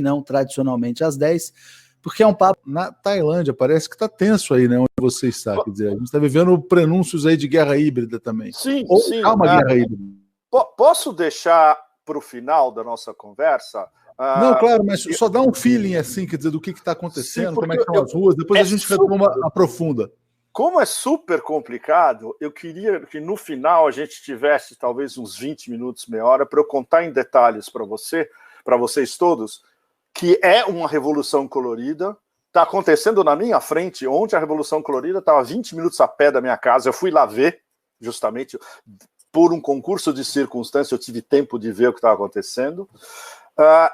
não tradicionalmente às 10, porque é um papo na Tailândia, parece que está tenso aí, né, onde você está, quer dizer, a gente está vivendo prenúncios aí de guerra híbrida também. Sim, ou sim. Há uma guerra híbrida. Posso deixar para o final da nossa conversa? Não, claro, mas só dá um feeling assim, quer dizer, do que está acontecendo, sim, como é que estão as ruas, depois a gente aprofunda. Como é super complicado, eu queria que no final a gente tivesse talvez uns 20 minutos, meia hora, para eu contar em detalhes para vocês todos, que é uma revolução colorida. Está acontecendo na minha frente. Ontem a revolução colorida estava a 20 minutos a pé da minha casa. Eu fui lá ver, justamente por um concurso de circunstância, eu tive tempo de ver o que estava acontecendo.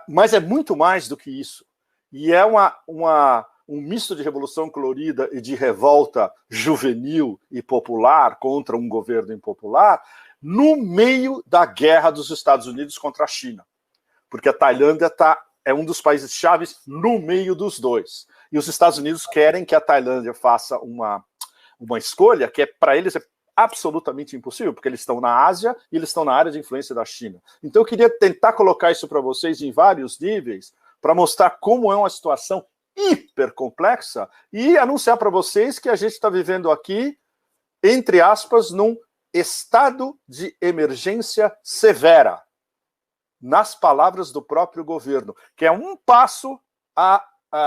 Mas é muito mais do que isso. E é um misto de revolução colorida e de revolta juvenil e popular contra um governo impopular no meio da guerra dos Estados Unidos contra a China. Porque a Tailândia é um dos países chaves no meio dos dois. E os Estados Unidos querem que a Tailândia faça uma escolha que para eles é absolutamente impossível, porque eles estão na Ásia e eles estão na área de influência da China. Então eu queria tentar colocar isso para vocês em vários níveis, para mostrar como é uma situação hiper complexa e anunciar para vocês que a gente está vivendo aqui, entre aspas, num estado de emergência severa, nas palavras do próprio governo, que é um passo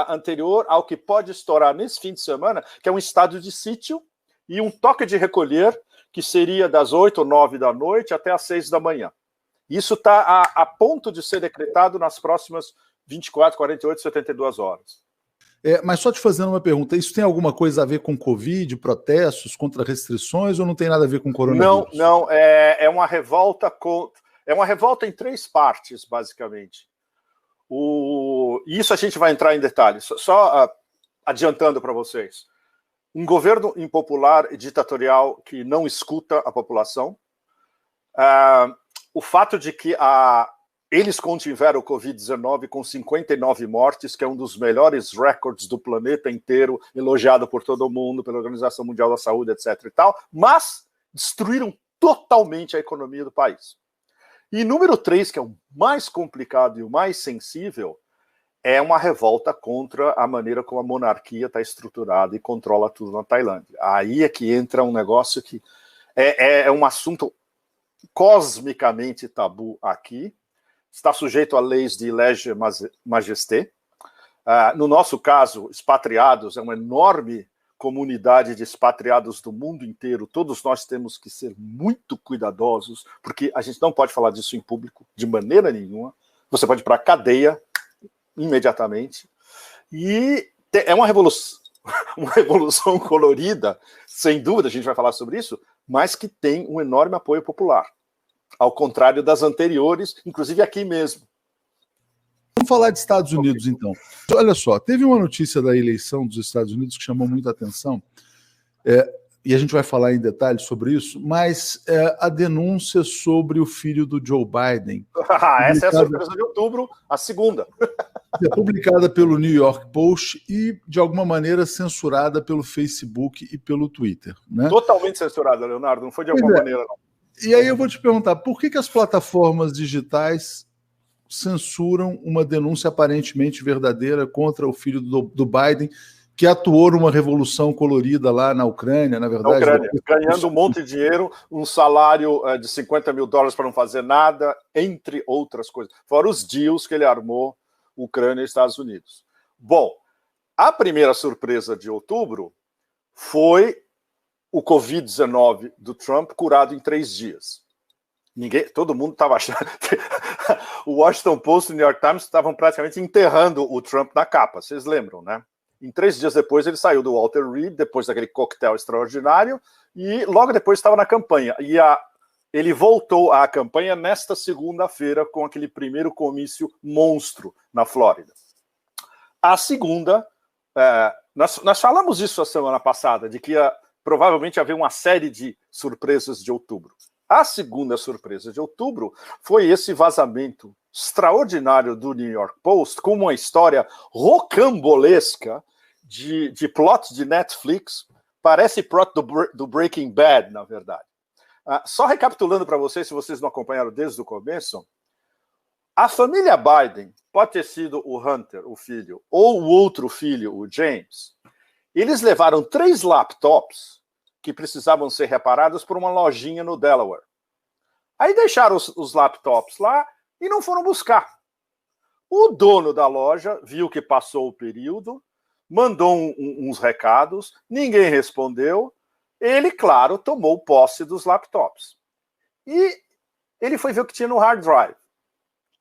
anterior ao que pode estourar nesse fim de semana, que é um estado de sítio e um toque de recolher, que seria das 8 ou 9 da noite até as 6 da manhã. Isso está a ponto de ser decretado nas próximas 24, 48, 72 horas. Mas só te fazendo uma pergunta, isso tem alguma coisa a ver com Covid, protestos contra restrições, ou não tem nada a ver com coronavírus? Não, é uma revolta é uma revolta em 3 partes, basicamente. Isso a gente vai entrar em detalhes, só adiantando para vocês. Um governo impopular e ditatorial que não escuta a população. O fato de que eles contiveram o Covid-19 com 59 mortes, que é um dos melhores recordes do planeta inteiro, elogiado por todo mundo, pela Organização Mundial da Saúde, etc. e tal, mas destruíram totalmente a economia do país. E número 3, que é o mais complicado e o mais sensível, é uma revolta contra a maneira como a monarquia está estruturada e controla tudo na Tailândia. Aí é que entra um negócio que é um assunto cosmicamente tabu aqui, está sujeito a leis de lege majesté. No nosso caso, expatriados, é uma enorme comunidade de expatriados do mundo inteiro. Todos nós temos que ser muito cuidadosos, porque a gente não pode falar disso em público de maneira nenhuma. Você pode ir para a cadeia imediatamente. E é uma revolução colorida, sem dúvida, a gente vai falar sobre isso, mas que tem um enorme apoio popular, ao contrário das anteriores, inclusive aqui mesmo. Vamos falar de Estados Unidos, então. Olha só, teve uma notícia da eleição dos Estados Unidos que chamou muita atenção, e a gente vai falar em detalhes sobre isso, mas a denúncia sobre o filho do Joe Biden. Essa é a surpresa de outubro, a segunda. Publicada pelo New York Post e, de alguma maneira, censurada pelo Facebook e pelo Twitter. Né? Totalmente censurada, Leonardo, não foi de alguma maneira, não. E aí eu vou te perguntar, por que as plataformas digitais censuram uma denúncia aparentemente verdadeira contra o filho do Biden, que atuou numa revolução colorida lá na Ucrânia, na verdade? Na Ucrânia, ganhando um monte de dinheiro, um salário de $50 mil para não fazer nada, entre outras coisas. Fora os deals que ele armou, Ucrânia e Estados Unidos. Bom, a primeira surpresa de outubro foi o Covid-19 do Trump curado em 3 dias. Todo mundo estava achando... O Washington Post e o New York Times estavam praticamente enterrando o Trump na capa, vocês lembram, né? Em 3 dias depois ele saiu do Walter Reed, depois daquele coquetel extraordinário, e logo depois estava na campanha. E ele voltou à campanha nesta segunda-feira com aquele primeiro comício monstro na Flórida. A segunda, nós falamos isso a semana passada, de que provavelmente haver uma série de surpresas de outubro. A segunda surpresa de outubro foi esse vazamento extraordinário do New York Post, com uma história rocambolesca de plot de Netflix, parece plot do Breaking Bad, na verdade. Só recapitulando para vocês, se vocês não acompanharam desde o começo, A família Biden, pode ter sido o Hunter, o filho, ou o outro filho, o James, eles levaram 3 laptops que precisavam ser reparados por uma lojinha no Delaware. Aí deixaram os laptops lá e não foram buscar. O dono da loja viu que passou o período, mandou uns recados, ninguém respondeu. Ele, claro, tomou posse dos laptops. E ele foi ver o que tinha no hard drive.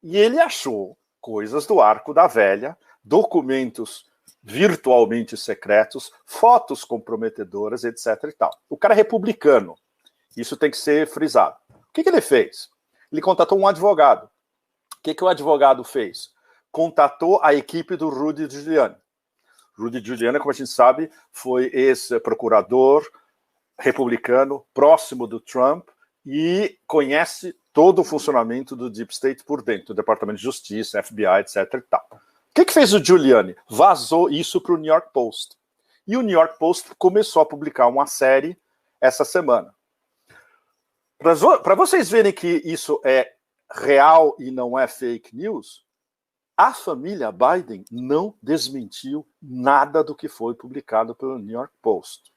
E ele achou coisas do Arco da Velha, documentos virtualmente secretos, fotos comprometedoras, etc. e tal. O cara é republicano. Isso tem que ser frisado. O que ele fez? Ele contatou um advogado. O que o advogado fez? Contatou a equipe do Rudy Giuliani. Rudy Giuliani, como a gente sabe, foi ex-procurador republicano, próximo do Trump, e conhece todo o funcionamento do Deep State por dentro, do Departamento de Justiça, FBI, etc. e tal. O que fez o Giuliani? Vazou isso para o New York Post. E o New York Post começou a publicar uma série essa semana. Para vocês verem que isso é real e não é fake news, a família Biden não desmentiu nada do que foi publicado pelo New York Post.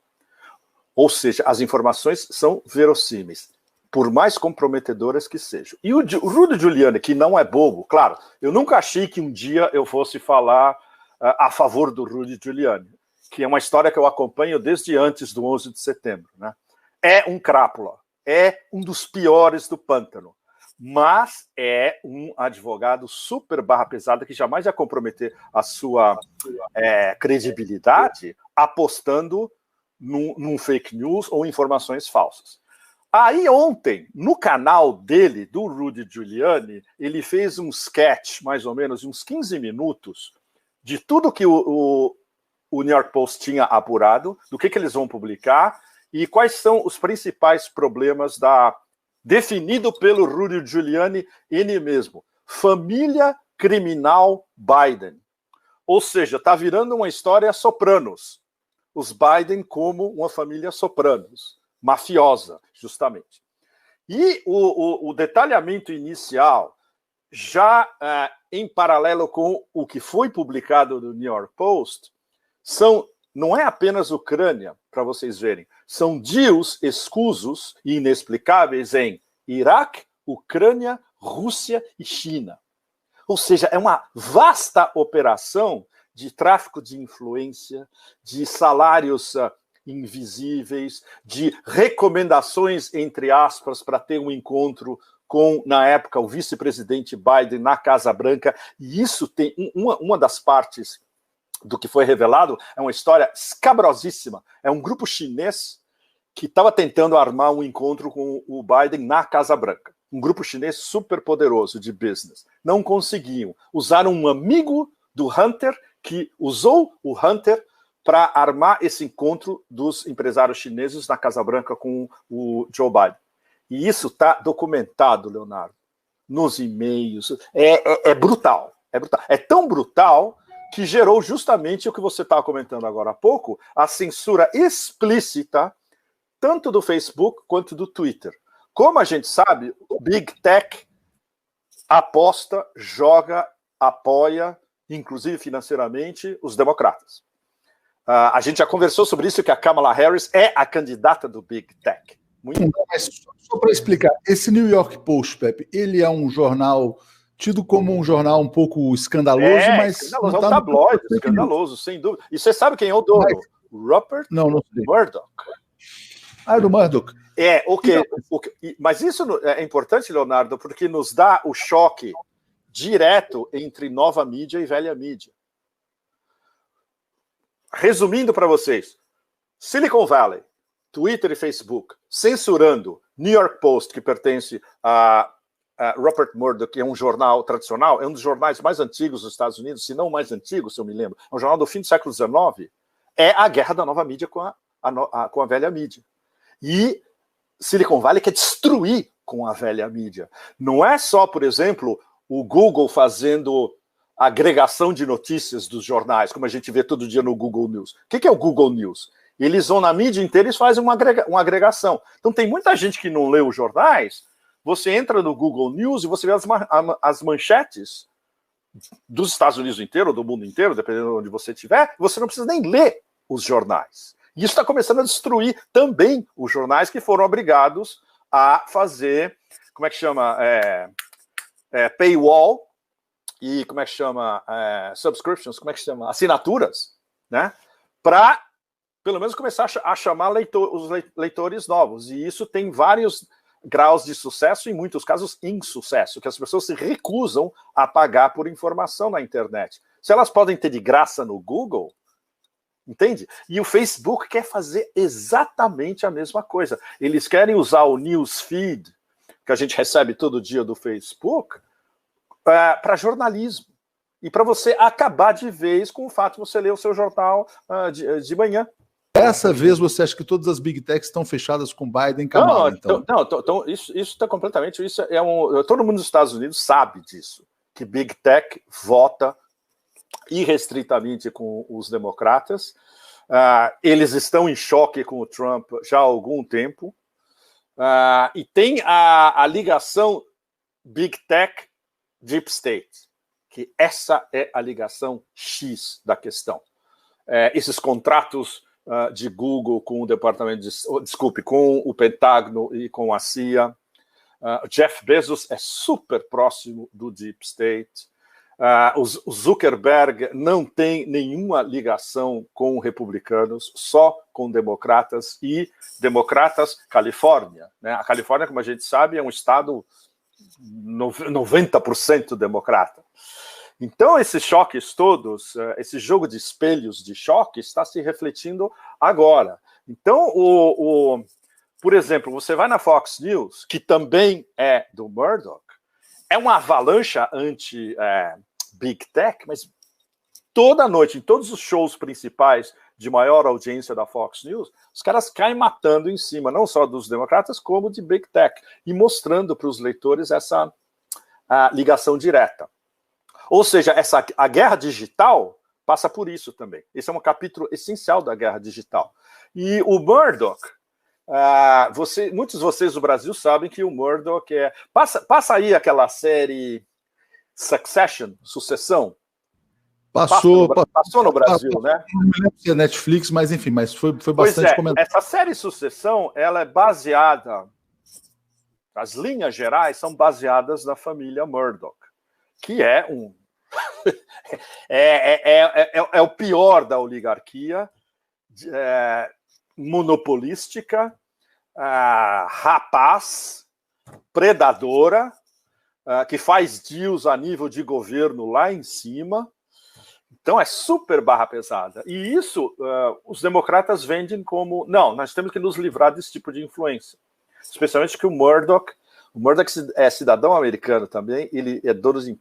Ou seja, as informações são verossímeis, por mais comprometedoras que sejam. E o Rudy Giuliani, que não é bobo, claro, eu nunca achei que um dia eu fosse falar a favor do Rudy Giuliani, que é uma história que eu acompanho desde antes do 11 de setembro. Né? É um crápula, é um dos piores do pântano, mas é um advogado super barra pesada que jamais ia comprometer a sua credibilidade apostando num fake news ou informações falsas. Aí ontem, no canal dele, do Rudy Giuliani, ele fez um sketch, mais ou menos, de uns 15 minutos, de tudo que o New York Post tinha apurado, do que eles vão publicar, e quais são os principais problemas definido pelo Rudy Giuliani ele mesmo. Família criminal Biden. Ou seja, está virando uma história Sopranos. Os Biden como uma família Sopranos, mafiosa, justamente. E o detalhamento inicial, já em paralelo com o que foi publicado no New York Post, não é apenas Ucrânia, para vocês verem, são deals escusos e inexplicáveis em Iraque, Ucrânia, Rússia e China. Ou seja, é uma vasta operação de tráfico de influência, de salários invisíveis, de recomendações, entre aspas, para ter um encontro com, na época, o vice-presidente Biden na Casa Branca. E isso tem uma das partes do que foi revelado, é uma história escabrosíssima. É um grupo chinês que estava tentando armar um encontro com o Biden na Casa Branca. Um grupo chinês super poderoso de business. Não conseguiam. Usaram um amigo do Hunter, que usou o Hunter para armar esse encontro dos empresários chineses na Casa Branca com o Joe Biden. E isso está documentado, Leonardo, nos e-mails. É brutal. É brutal. É tão brutal que gerou justamente o que você estava comentando agora há pouco, a censura explícita tanto do Facebook quanto do Twitter. Como a gente sabe, o Big Tech aposta, joga, apoia, inclusive financeiramente, os democratas. A gente já conversou sobre isso, que a Kamala Harris é a candidata do Big Tech. Mas só para explicar, esse New York Post, Pepe, ele é um jornal tido como um jornal um pouco escandaloso, mas... Escandaloso, é um tabloide, escandaloso, sem dúvida. E você sabe quem é o dono? Rupert Murdoch. Ah, do Murdoch. Mas isso é importante, Leonardo, porque nos dá o choque direto entre nova mídia e velha mídia. Resumindo para vocês, Silicon Valley, Twitter e Facebook, censurando New York Post, que pertence a Rupert Murdoch, que é um jornal tradicional, é um dos jornais mais antigos dos Estados Unidos, se não o mais antigo, se eu me lembro, é um jornal do fim do século XIX, é a guerra da nova mídia com a velha mídia. E Silicon Valley quer destruir com a velha mídia. Não é só, por exemplo, o Google fazendo agregação de notícias dos jornais, como a gente vê todo dia no Google News. O que é o Google News? Eles vão na mídia inteira e fazem uma agregação. Então tem muita gente que não lê os jornais, você entra no Google News e você vê as manchetes dos Estados Unidos inteiro, do mundo inteiro, dependendo de onde você estiver, você não precisa nem ler os jornais. E isso está começando a destruir também os jornais que foram obrigados a fazer, como é que chama? Paywall e, como é que chama? Subscriptions, como é que chama? Assinaturas, né? Para, pelo menos, começar a chamar os leitores novos. E isso tem vários graus de sucesso, em muitos casos insucesso, que as pessoas se recusam a pagar por informação na internet. Se elas podem ter de graça no Google, entende? E o Facebook quer fazer exatamente a mesma coisa. Eles querem usar o newsfeed, que a gente recebe todo dia do Facebook, para jornalismo. E para você acabar de vez com o fato de você ler o seu jornal de manhã. Dessa vez você acha que todas as Big Techs estão fechadas com Biden e Kamala, então? Não, isso está completamente... todo mundo nos Estados Unidos sabe disso, que Big Tech vota irrestritamente com os democratas. Eles estão em choque com o Trump já há algum tempo. E tem a ligação Big Tech Deep State, que essa é a ligação X da questão. Esses contratos de Google com o departamento com o Pentágono e com a CIA. Jeff Bezos é super próximo do Deep State. O Zuckerberg não tem nenhuma ligação com republicanos, só com democratas e democratas Califórnia, né? A Califórnia, como a gente sabe, é um estado 90% democrata. Então, esses choques todos, esse jogo de espelhos de choque está se refletindo agora. Então, por exemplo, você vai na Fox News, que também é do Murdoch, é uma avalanche anti-Big Tech, mas toda noite, em todos os shows principais de maior audiência da Fox News, os caras caem matando em cima, não só dos democratas, como de Big Tech, e mostrando para os leitores essa ligação direta. Ou seja, a guerra digital passa por isso também. Esse é um capítulo essencial da guerra digital. E o Murdoch, muitos de vocês do Brasil sabem que o Murdoch passa aí aquela série Sucessão. Passou no Brasil, né? Não me lembro se é Netflix, mas enfim, foi bastante comentado. Essa série Sucessão, ela é baseada, as linhas gerais são baseadas na família Murdoch, que é é o pior da oligarquia, monopolística, rapaz, predadora, que faz deals a nível de governo lá em cima. Então é super barra pesada. E isso os democratas vendem como... Não, nós temos que nos livrar desse tipo de influência. Especialmente que o Murdoch é cidadão americano também, ele é dono de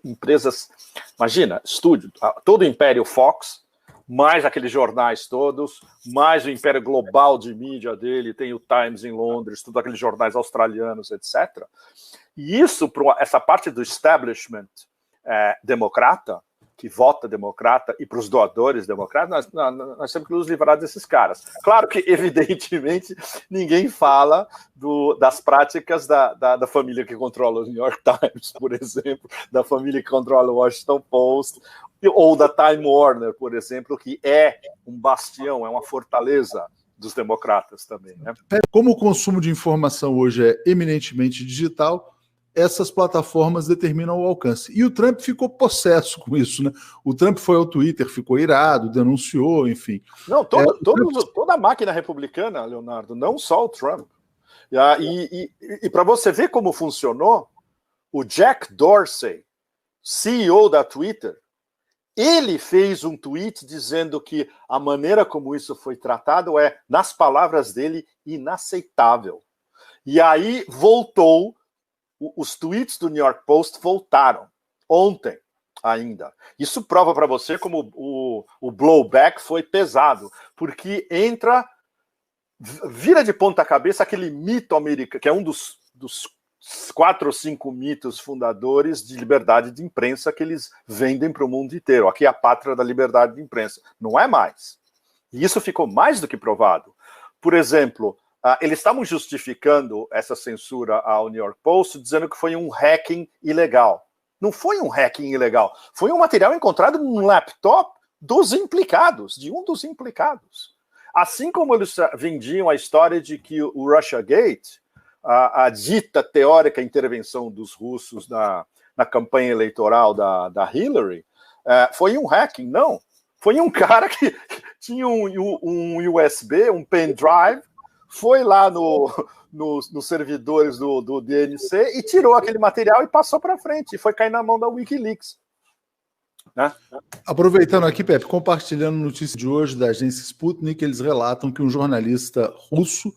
empresas... Imagina, estúdio, todo o Império Fox, mais aqueles jornais todos, mais o império global de mídia dele, tem o Times em Londres, todos aqueles jornais australianos, etc. E isso, essa parte do establishment democrata, que vota democrata, e para os doadores democratas, nós temos que nos livrar desses caras. Claro que, evidentemente, ninguém fala das práticas da família que controla o New York Times, por exemplo, da família que controla o Washington Post, ou da Time Warner, por exemplo, que é um bastião, é uma fortaleza dos democratas também, né? Como o consumo de informação hoje é eminentemente digital, essas plataformas determinam o alcance. E o Trump ficou possesso com isso, né? O Trump foi ao Twitter, ficou irado, denunciou, enfim. Não, toda a máquina republicana, Leonardo, não só o Trump. E para você ver como funcionou, o Jack Dorsey, CEO da Twitter, ele fez um tweet dizendo que a maneira como isso foi tratado é, nas palavras dele, inaceitável. E aí voltou. Os tweets do New York Post voltaram ontem ainda. Isso prova para você como o blowback foi pesado, porque vira de ponta cabeça aquele mito americano, que é um dos 4 ou 5 mitos fundadores de liberdade de imprensa que eles vendem para o mundo inteiro. Aqui é a pátria da liberdade de imprensa. Não é mais. E isso ficou mais do que provado. Por exemplo, eles estavam justificando essa censura ao New York Post, dizendo que foi um hacking ilegal. Não foi um hacking ilegal, foi um material encontrado num laptop dos implicados, de um dos implicados. Assim como eles vendiam a história de que o Russiagate, a dita teórica intervenção dos russos na campanha eleitoral da Hillary, foi um hacking. Não, foi um cara que tinha um USB, um pendrive, foi lá nos servidores do DNC e tirou aquele material e passou para frente, e foi cair na mão da Wikileaks. Né? Aproveitando aqui, Pepe, compartilhando notícia de hoje da agência Sputnik, eles relatam que um jornalista russo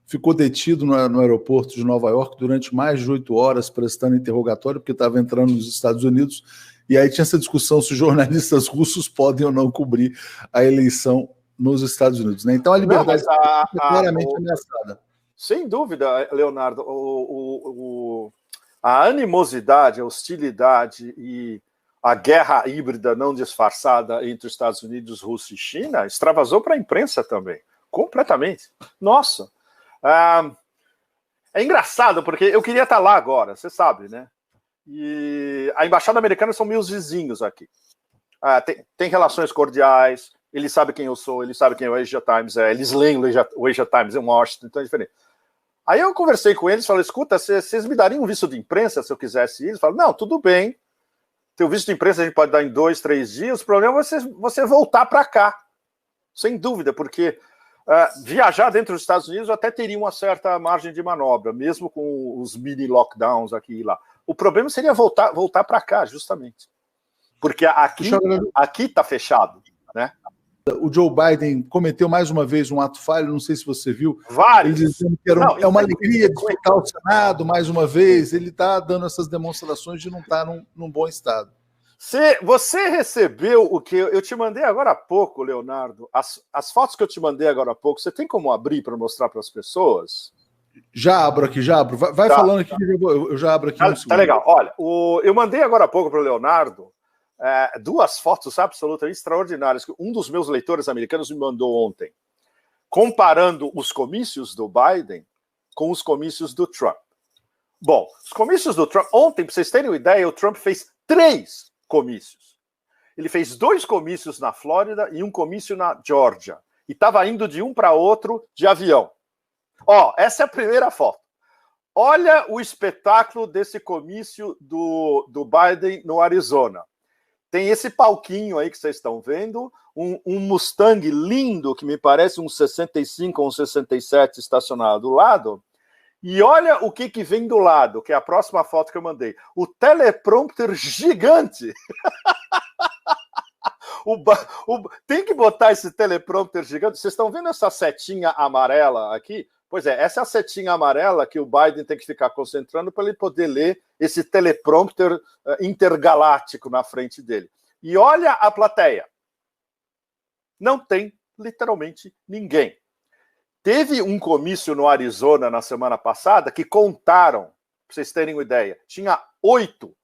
ficou detido no aeroporto de Nova York durante mais de 8 horas prestando interrogatório, porque estava entrando nos Estados Unidos, e aí tinha essa discussão se os jornalistas russos podem ou não cobrir a eleição nos Estados Unidos. Né? Então a liberdade é claramente ameaçada. Sem dúvida, Leonardo, a animosidade, a hostilidade e a guerra híbrida não disfarçada entre os Estados Unidos, Rússia e China extravasou para a imprensa também, completamente. Nossa, é engraçado, porque eu queria estar lá agora, você sabe, né? E a embaixada americana são meus vizinhos aqui. Tem relações cordiais, eles sabem quem eu sou, eles sabem quem o Asia Times é, eles leem o Asia Times em Washington, então é diferente. Aí eu conversei com eles, falei, escuta, vocês me dariam um visto de imprensa se eu quisesse ir? Eles falaram, não, tudo bem, teu visto de imprensa a gente pode dar em 2, 3 dias, o problema é você voltar para cá, sem dúvida, porque viajar dentro dos Estados Unidos até teria uma certa margem de manobra, mesmo com os mini lockdowns aqui e lá. O problema seria voltar para cá, justamente. Porque aqui está fechado, né? O Joe Biden cometeu mais uma vez um ato falho, não sei se você viu. Vários. Ele dizendo que é uma alegria disputar o Senado mais uma vez. Ele está dando essas demonstrações de não estar num bom estado. Você recebeu o que eu te mandei agora há pouco, Leonardo? As fotos que eu te mandei agora há pouco, você tem como abrir para mostrar para as pessoas? Já abro aqui, já abro. Vai falando aqui, eu já abro aqui. Tá legal. Olha, eu mandei agora há pouco para o Leonardo 2 fotos absolutamente extraordinárias que um dos meus leitores americanos me mandou ontem, comparando os comícios do Biden com os comícios do Trump. Bom, os comícios do Trump, ontem, para vocês terem uma ideia, o Trump fez 3 comícios. Ele fez 2 comícios na Flórida e um comício na Geórgia. E estava indo de um para outro de avião. Essa é a primeira foto. Olha o espetáculo desse comício do Biden no Arizona. Tem esse palquinho aí que vocês estão vendo, um Mustang lindo, que me parece um 65 ou um 67 estacionado do lado. E olha o que vem do lado, que é a próxima foto que eu mandei. O teleprompter gigante. Tem que botar esse teleprompter gigante. Vocês estão vendo essa setinha amarela aqui? Pois é, essa é a setinha amarela que o Biden tem que ficar concentrando para ele poder ler esse teleprompter intergaláctico na frente dele. E olha a plateia. Não tem literalmente ninguém. Teve um comício no Arizona na semana passada que contaram, para vocês terem uma ideia, tinha 8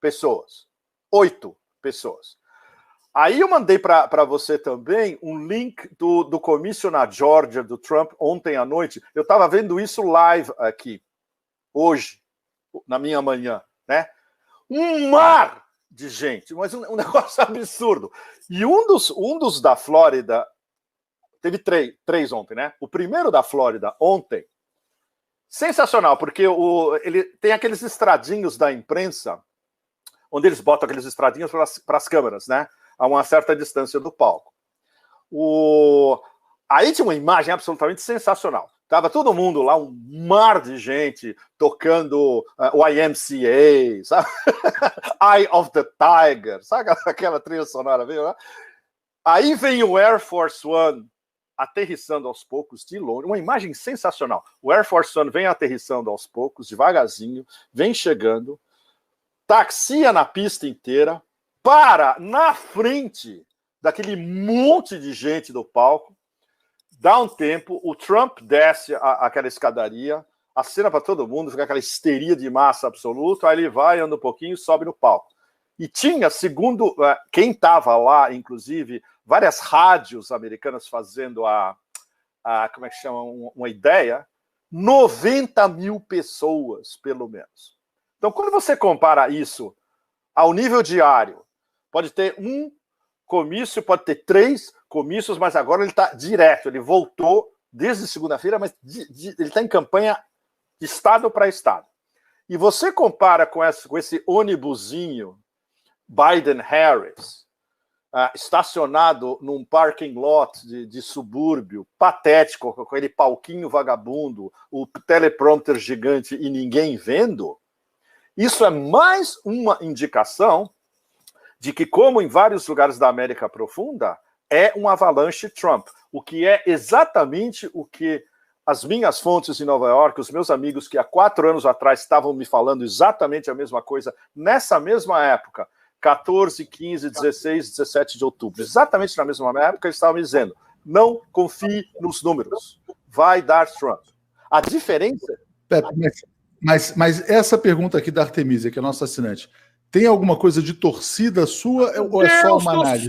pessoas. 8 pessoas. Aí eu mandei para você também um link do comício na Geórgia do Trump ontem à noite. Eu estava vendo isso live aqui, hoje, na minha manhã, né? Um mar de gente, mas um negócio absurdo. E um dos da Flórida, teve 3 ontem, né? O primeiro da Flórida ontem, sensacional, porque ele tem aqueles estradinhos da imprensa, onde eles botam aqueles estradinhos para as câmeras, né? A uma certa distância do palco. Aí tinha uma imagem absolutamente sensacional. Tava todo mundo lá, um mar de gente tocando o YMCA, sabe? Eye of the Tiger, sabe aquela trilha sonora? Veio lá? Aí vem o Air Force One aterrissando aos poucos de longe, uma imagem sensacional. O Air Force One vem aterrissando aos poucos, devagarzinho, vem chegando, taxia na pista inteira, para na frente daquele monte de gente do palco, dá um tempo, o Trump desce aquela escadaria, acena para todo mundo, fica aquela histeria de massa absoluta, aí ele vai, anda um pouquinho e sobe no palco. E tinha, segundo quem estava lá, inclusive, várias rádios americanas fazendo como é que chama, uma ideia, 90 mil pessoas, pelo menos. Então, quando você compara isso ao nível diário, pode ter um comício, pode ter 3 comícios, mas agora ele está direto, ele voltou desde segunda-feira, mas ele está em campanha de estado para estado. E você compara com esse ônibusinho Biden-Harris, estacionado num parking lot de subúrbio, patético, com aquele palquinho vagabundo, o teleprompter gigante e ninguém vendo, isso é mais uma indicação de que, como em vários lugares da América Profunda, é um avalanche Trump, o que é exatamente o que as minhas fontes em Nova York, os meus amigos que há 4 anos atrás estavam me falando exatamente a mesma coisa, nessa mesma época, 14, 15, 16, 17 de outubro, exatamente na mesma época, eles estavam me dizendo, não confie nos números, vai dar Trump. A diferença... Pepe, mas essa pergunta aqui da Artemisia, que é a nossa assinante, tem alguma coisa de torcida sua ou é só uma análise?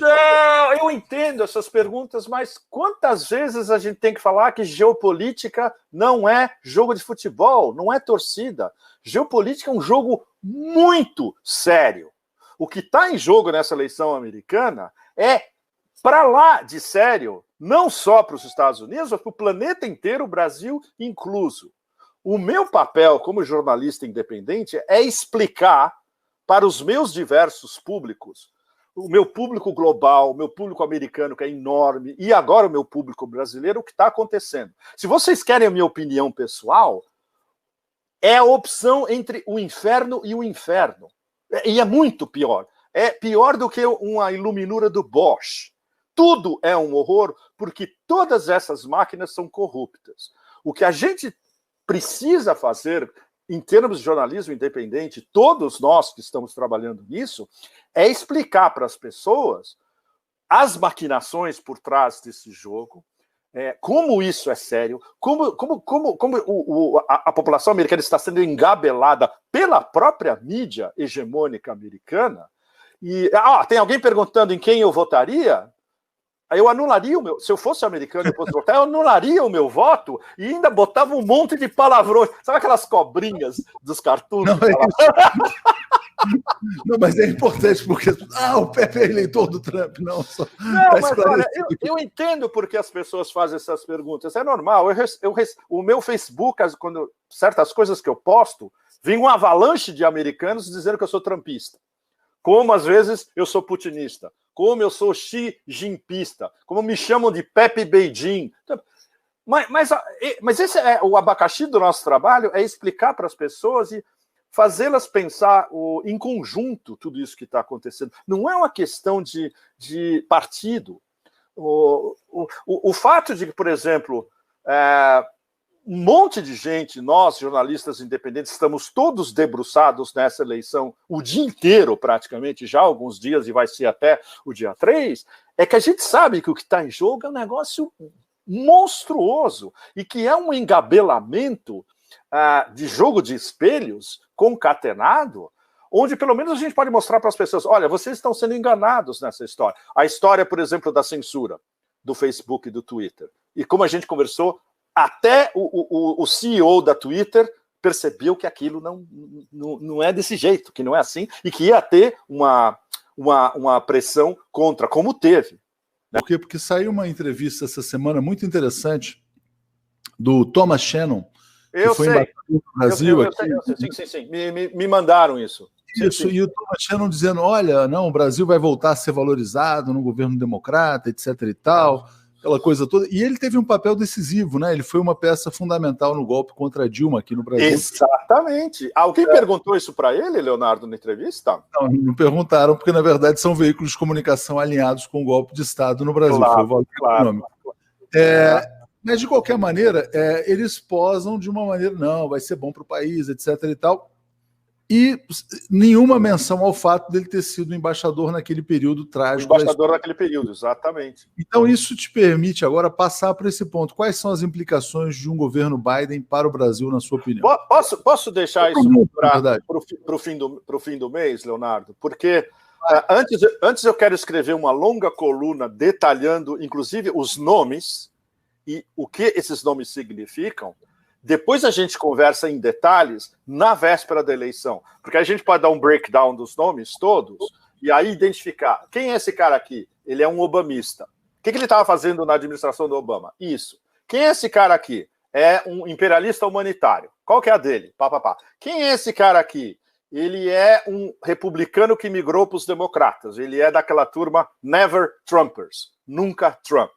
Eu entendo essas perguntas, mas quantas vezes a gente tem que falar que geopolítica não é jogo de futebol, não é torcida. Geopolítica é um jogo muito sério. O que está em jogo nessa eleição americana é para lá de sério, não só para os Estados Unidos, mas para o planeta inteiro, o Brasil incluso. O meu papel como jornalista independente é explicar para os meus diversos públicos, o meu público global, o meu público americano, que é enorme, e agora o meu público brasileiro, o que está acontecendo. Se vocês querem a minha opinião pessoal, é a opção entre o inferno e o inferno. E é muito pior. É pior do que uma iluminura do Bosch. Tudo é um horror, porque todas essas máquinas são corruptas. O que a gente precisa fazer, em termos de jornalismo independente, todos nós que estamos trabalhando nisso, é explicar para as pessoas as maquinações por trás desse jogo, como isso é sério, como a população americana está sendo engabelada pela própria mídia hegemônica americana. E tem alguém perguntando em quem eu votaria? Eu anularia o meu... Se eu fosse americano e fosse votar, eu anularia o meu voto e ainda botava um monte de palavrões. Sabe aquelas cobrinhas dos cartoons? Não, mas é importante porque... o Pepe é eleitor do Trump. Não, mas olha, eu entendo porque as pessoas fazem essas perguntas. É normal. O meu Facebook, quando certas coisas que eu posto, vem uma avalanche de americanos dizendo que eu sou trumpista. Como, às vezes, eu sou putinista. Como eu sou Xi Jinpingista. Como me chamam de Pepe Beijing. Mas esse é o abacaxi do nosso trabalho, é explicar para as pessoas e fazê-las pensar em conjunto tudo isso que está acontecendo. Não é uma questão de partido. O fato de que, por exemplo, um monte de gente, nós, jornalistas independentes, estamos todos debruçados nessa eleição o dia inteiro, praticamente, já há alguns dias, e vai ser até o dia 3, é que a gente sabe que o que está em jogo é um negócio monstruoso e que é um engabelamento de jogo de espelhos concatenado, onde pelo menos a gente pode mostrar para as pessoas, olha, vocês estão sendo enganados nessa história. A história, por exemplo, da censura do Facebook e do Twitter. E como a gente conversou, até o CEO da Twitter percebeu que aquilo não é desse jeito, que não é assim, e que ia ter uma pressão contra, como teve. Né? Porque saiu uma entrevista essa semana muito interessante do Thomas Shannon, que foi embaixador do Brasil. Eu sei. Sim. Me mandaram isso. Isso, sim. E o Thomas Shannon dizendo, olha, não, o Brasil vai voltar a ser valorizado no governo democrata, etc. e tal, aquela coisa toda. E ele teve um papel decisivo, né? Ele foi uma peça fundamental no golpe contra a Dilma aqui no Brasil. Exatamente. Alguém perguntou isso para ele, Leonardo, na entrevista? Não perguntaram, porque na verdade são veículos de comunicação alinhados com o golpe de Estado no Brasil. Claro, foi o valor econômico. Mas, de qualquer maneira, eles posam de uma maneira, não, vai ser bom para o país, etc. e tal. E nenhuma menção ao fato dele ter sido embaixador naquele período trágico. Embaixador naquele período, exatamente. Então, isso te permite agora passar por esse ponto. Quais são as implicações de um governo Biden para o Brasil, na sua opinião? Posso deixar isso para o fim do mês, Leonardo? Porque antes eu quero escrever uma longa coluna detalhando, inclusive, os nomes e o que esses nomes significam, depois a gente conversa em detalhes na véspera da eleição, porque a gente pode dar um breakdown dos nomes todos e aí identificar quem é esse cara aqui. Ele é um obamista. O que ele estava fazendo na administração do Obama? Isso. Quem é esse cara aqui? É um imperialista humanitário. Qual que é a dele? Pá, pá, pá. Quem é esse cara aqui? Ele é um republicano que migrou para os democratas. Ele é daquela turma Never Trumpers. Nunca Trump.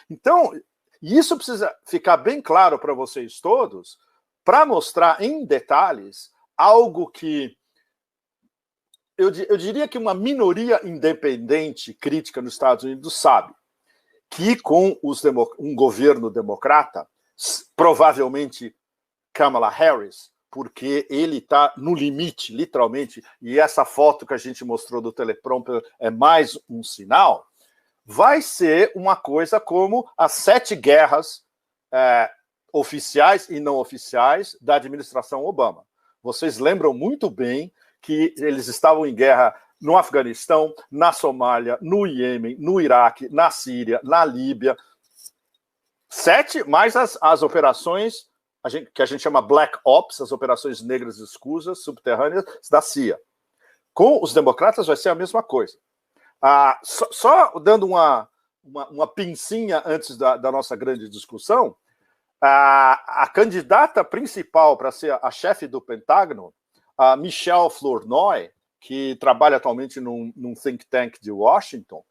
Então, isso precisa ficar bem claro para vocês todos, para mostrar em detalhes algo que eu diria que uma minoria independente crítica nos Estados Unidos sabe, que com um governo democrata, provavelmente Kamala Harris, porque ele está no limite, literalmente, e essa foto que a gente mostrou do teleprompter é mais um sinal, vai ser uma coisa como as 7 guerras oficiais e não oficiais da administração Obama. Vocês lembram muito bem que eles estavam em guerra no Afeganistão, na Somália, no Iêmen, no Iraque, na Síria, na Líbia. 7, mais as operações que a gente chama Black Ops, as operações negras escusas, subterrâneas, da CIA. Com os democratas vai ser a mesma coisa. Só dando uma pincinha antes da nossa grande discussão, a candidata principal para ser a chefe do Pentágono, a Michelle Flournoy, que trabalha atualmente num think tank de Washington,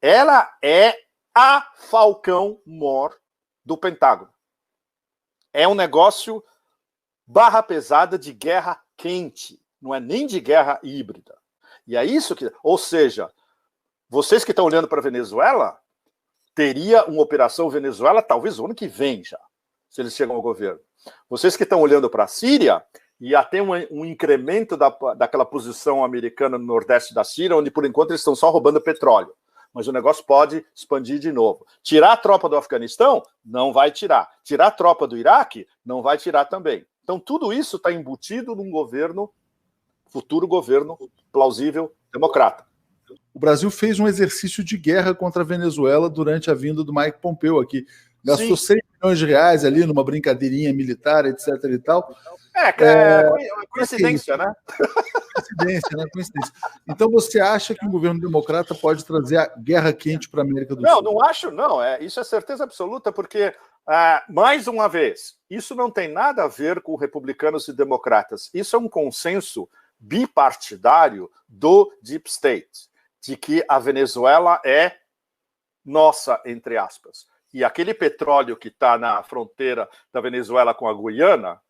ela é a Falcão Mor do Pentágono. É um negócio barra pesada de guerra quente, não é nem de guerra híbrida. E é isso que... Ou seja, vocês que estão olhando para a Venezuela, teria uma operação Venezuela talvez o ano que vem já, se eles chegam ao governo. Vocês que estão olhando para a Síria, ia ter um incremento daquela posição americana no nordeste da Síria, onde por enquanto eles estão só roubando petróleo. Mas o negócio pode expandir de novo. Tirar a tropa do Afeganistão? Não vai tirar. Tirar a tropa do Iraque? Não vai tirar também. Então tudo isso está embutido num governo, futuro governo plausível, democrata. O Brasil fez um exercício de guerra contra a Venezuela durante a vinda do Mike Pompeo aqui. Gastou 100 milhões de reais ali numa brincadeirinha militar, etc. e tal. Coincidência, né? Coincidência. Então você acha que o governo democrata pode trazer a guerra quente para a América do Sul? Não acho, não. Isso é certeza absoluta, porque, mais uma vez, isso não tem nada a ver com republicanos e democratas. Isso é um consenso bipartidário do Deep State, de que a Venezuela é nossa, entre aspas. E aquele petróleo que está na fronteira da Venezuela com a Guiana,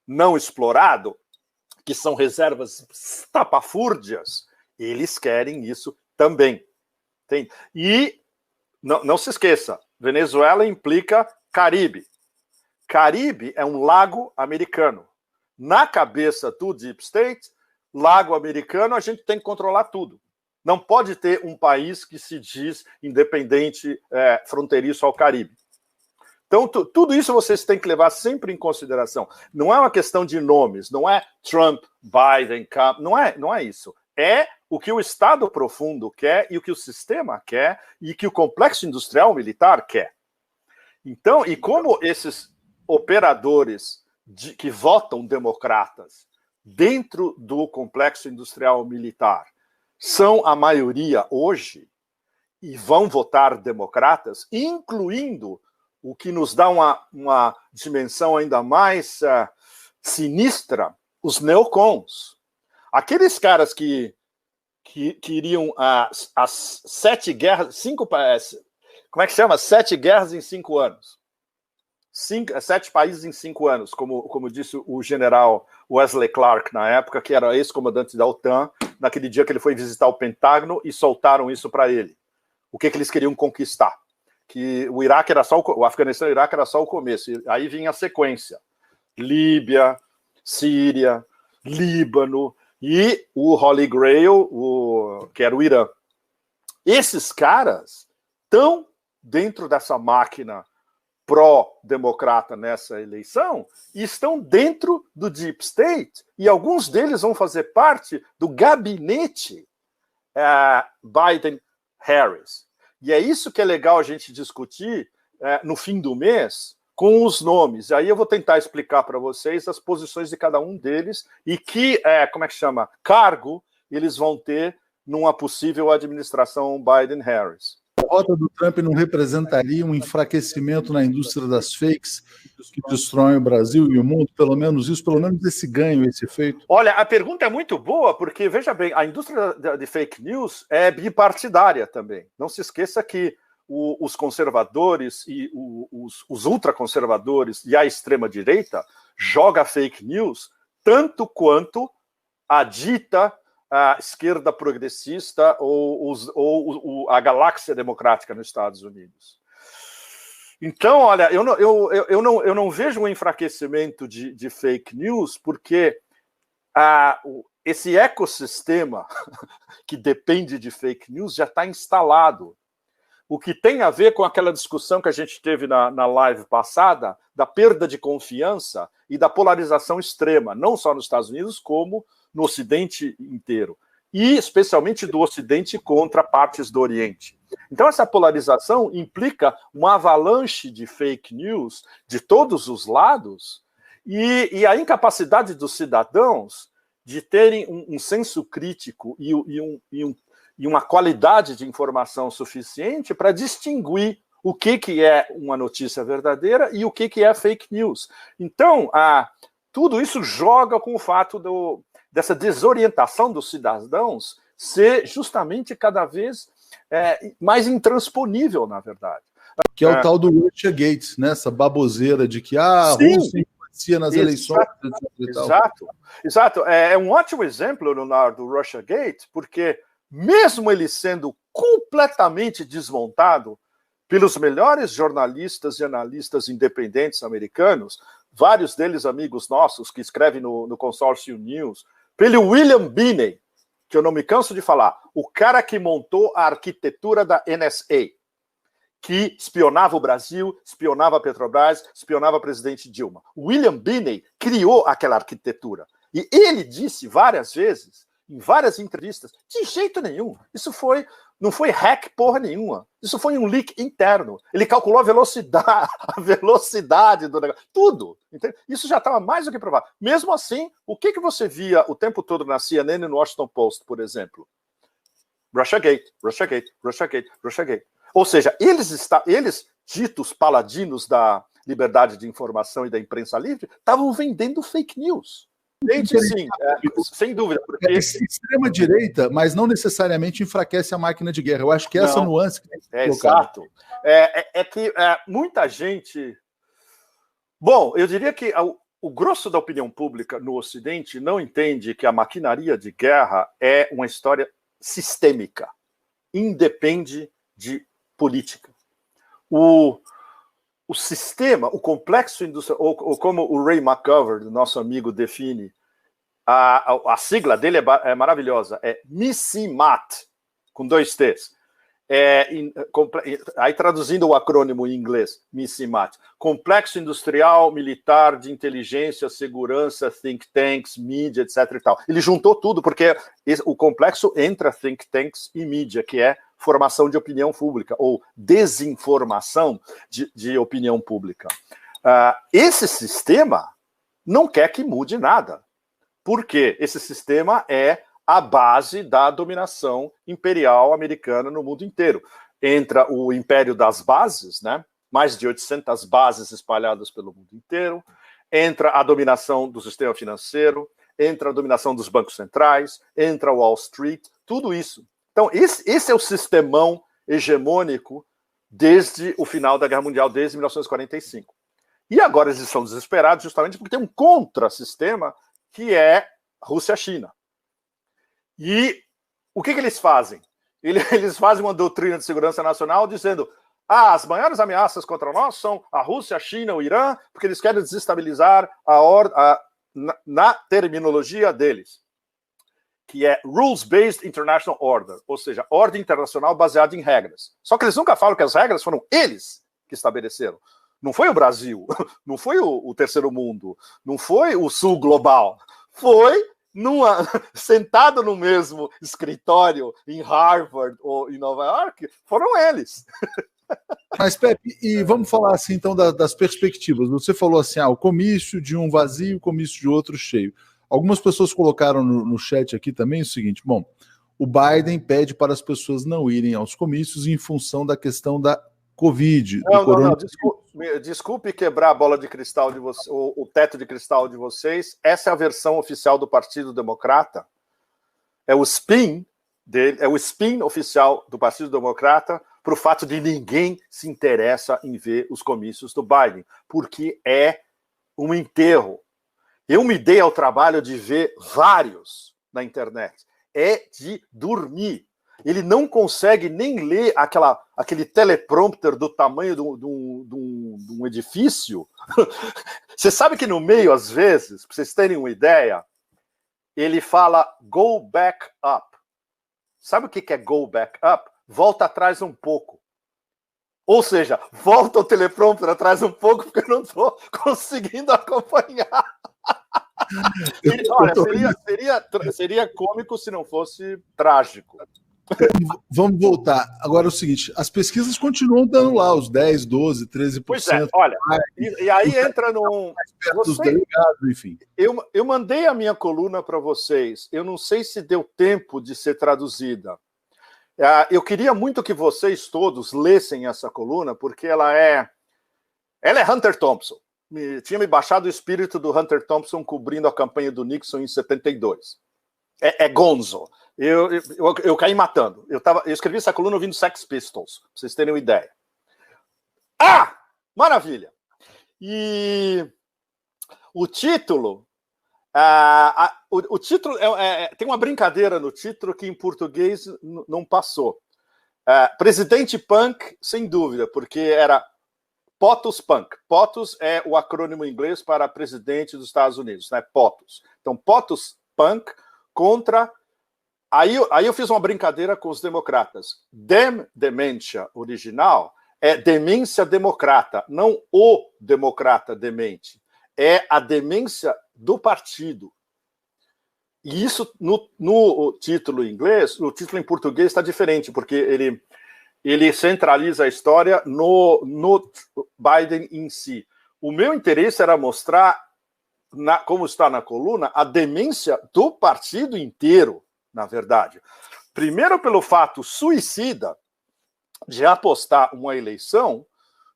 não explorado, que são reservas estapafúrdias, eles querem isso também. Entende? E não se esqueça, Venezuela implica Caribe. Caribe é um lago americano. Na cabeça do Deep State, lago americano, a gente tem que controlar tudo. Não pode ter um país que se diz independente, fronteiriço ao Caribe. Então, tudo isso vocês têm que levar sempre em consideração. Não é uma questão de nomes, não é Trump, Biden, não é isso. É o que o Estado profundo quer e o que o sistema quer e que o complexo industrial militar quer. Então, e como esses operadores que votam democratas dentro do complexo industrial militar são a maioria hoje e vão votar democratas, incluindo o que nos dá uma dimensão ainda mais sinistra, os neocons. Aqueles caras que iriam as 7 guerras, 7 guerras em 5 anos. 7 países em 5 anos, como disse o general Wesley Clark na época, que era ex-comandante da OTAN, naquele dia que ele foi visitar o Pentágono e soltaram isso para ele. O que eles queriam conquistar? Que o Iraque era só o Afeganistão e o Iraque era só o começo. E aí vinha a sequência: Líbia, Síria, Líbano e o Holy Grail, que era o Irã. Esses caras estão dentro dessa máquina pró-democrata nessa eleição e estão dentro do Deep State, e alguns deles vão fazer parte do gabinete Biden-Harris. E é isso que é legal a gente discutir no fim do mês com os nomes. Aí eu vou tentar explicar para vocês as posições de cada um deles e que, cargo eles vão ter numa possível administração Biden-Harris. A derrota do Trump não representaria um enfraquecimento na indústria das fakes que destroem o Brasil e o mundo? Pelo menos esse ganho, esse efeito? Olha, a pergunta é muito boa, porque, veja bem, a indústria de fake news é bipartidária também. Não se esqueça que os conservadores e os ultraconservadores e a extrema-direita joga fake news tanto quanto a dita a esquerda progressista ou a galáxia democrática nos Estados Unidos. Então, olha, eu não vejo um enfraquecimento de fake news, porque esse ecossistema que depende de fake news já está instalado. O que tem a ver com aquela discussão que a gente teve na live passada, da perda de confiança e da polarização extrema, não só nos Estados Unidos, como no Ocidente inteiro, e especialmente do Ocidente contra partes do Oriente. Então, essa polarização implica uma avalanche de fake news de todos os lados e a incapacidade dos cidadãos de terem um senso crítico e uma qualidade de informação suficiente para distinguir o que é uma notícia verdadeira e o que é fake news. Então, tudo isso joga com o fato dessa desorientação dos cidadãos ser justamente cada vez mais intransponível, na verdade. Que é o tal do Russiagate, né? Essa baboseira de que a Rússia influencia nas eleições. Exato. É um ótimo exemplo, Leonardo, do Russiagate, porque mesmo ele sendo completamente desmontado pelos melhores jornalistas e analistas independentes americanos, vários deles amigos nossos que escrevem no Consórcio News, pelo William Binney, que eu não me canso de falar, o cara que montou a arquitetura da NSA, que espionava o Brasil, espionava a Petrobras, espionava a presidente Dilma. William Binney criou aquela arquitetura. E ele disse várias vezes, em várias entrevistas, de jeito nenhum, não foi hack porra nenhuma. Isso foi um leak interno. Ele calculou a velocidade do negócio. Tudo. Entende? Isso já estava mais do que provado. Mesmo assim, o que você via o tempo todo na CNN e no Washington Post, por exemplo? Russiagate. Ou seja, eles, ditos paladinos da liberdade de informação e da imprensa livre, estavam vendendo fake news. Gente, sim, sem dúvida. Porque extrema-direita, mas não necessariamente enfraquece a máquina de guerra. Eu acho que essa nuance que tem que colocar. Exato. Que muita gente... Bom, eu diria que o grosso da opinião pública no Ocidente não entende que a maquinaria de guerra é uma história sistêmica. Independe de política. O sistema, o complexo industrial, ou como o Ray McGovern, nosso amigo, define, a sigla dele é maravilhosa, é MICIMAT, com 2 T's. Aí traduzindo o acrônimo em inglês, MICIMAT, Complexo Industrial, Militar, de Inteligência, Segurança, Think Tanks, Mídia, etc. e tal. Ele juntou tudo, porque o complexo entra Think Tanks e mídia, que é formação de opinião pública, ou desinformação de opinião pública. Esse sistema não quer que mude nada, porque esse sistema é a base da dominação imperial americana no mundo inteiro. Entra o império das bases, né? Mais de 800 bases espalhadas pelo mundo inteiro, entra a dominação do sistema financeiro, entra a dominação dos bancos centrais, entra Wall Street, tudo isso. Então, esse é o sistemão hegemônico desde o final da Guerra Mundial, desde 1945. E agora eles estão desesperados justamente porque tem um contrassistema que é Rússia-China. E o que eles fazem? Eles fazem uma doutrina de segurança nacional dizendo as maiores ameaças contra nós são a Rússia, a China, o Irã, porque eles querem desestabilizar na terminologia deles, que é Rules-Based International Order, ou seja, ordem internacional baseada em regras. Só que eles nunca falam que as regras foram eles que estabeleceram. Não foi o Brasil, não foi o terceiro mundo, não foi o sul global, foi sentado no mesmo escritório em Harvard ou em Nova York, foram eles. Mas, Pepe, e vamos falar assim, então, das perspectivas. Você falou assim, o comício de um vazio, o comício de outro cheio. Algumas pessoas colocaram no chat aqui também o seguinte, bom, o Biden pede para as pessoas não irem aos comícios em função da questão da Covid, do coronavírus. Desculpe quebrar a bola de cristal de vocês, o teto de cristal de vocês. Essa é a versão oficial do Partido Democrata. É o spin dele, é o spin oficial do Partido Democrata para o fato de ninguém se interessa em ver os comícios do Biden, porque é um enterro. Eu me dei ao trabalho de ver vários na internet. É de dormir. Ele não consegue nem ler aquele teleprompter do tamanho de um edifício. Você sabe que no meio, às vezes, para vocês terem uma ideia, ele fala go back up. Sabe o que é go back up? Volta atrás um pouco. Ou seja, volta o teleprompter atrás um pouco, porque eu não estou conseguindo acompanhar. Olha, seria cômico se não fosse trágico. Vamos voltar. Agora é o seguinte, as pesquisas continuam dando lá os 10, 12, 13%. Pois é, olha, e aí entra num... Dos delegados, enfim. Eu mandei a minha coluna para vocês, eu não sei se deu tempo de ser traduzida. Eu queria muito que vocês todos lessem essa coluna, porque ela é Hunter Thompson. Tinha me baixado o espírito do Hunter Thompson cobrindo a campanha do Nixon em 72. É gonzo. Eu caí matando. Eu escrevi essa coluna ouvindo Sex Pistols, pra vocês terem uma ideia. Maravilha! E o título... o título tem uma brincadeira no título que em português não passou. Presidente Punk, sem dúvida, porque era POTUS Punk. POTUS é o acrônimo em inglês para presidente dos Estados Unidos, né? POTUS. Então, POTUS Punk contra... Aí eu fiz uma brincadeira com os democratas. Dementia original é demência democrata, não o democrata demente. É a demência do partido. E isso no título em inglês, no título em português está diferente, porque ele centraliza a história no Biden em si. O meu interesse era mostrar, como está na coluna, a demência do partido inteiro, na verdade. Primeiro pelo fato suicida de apostar uma eleição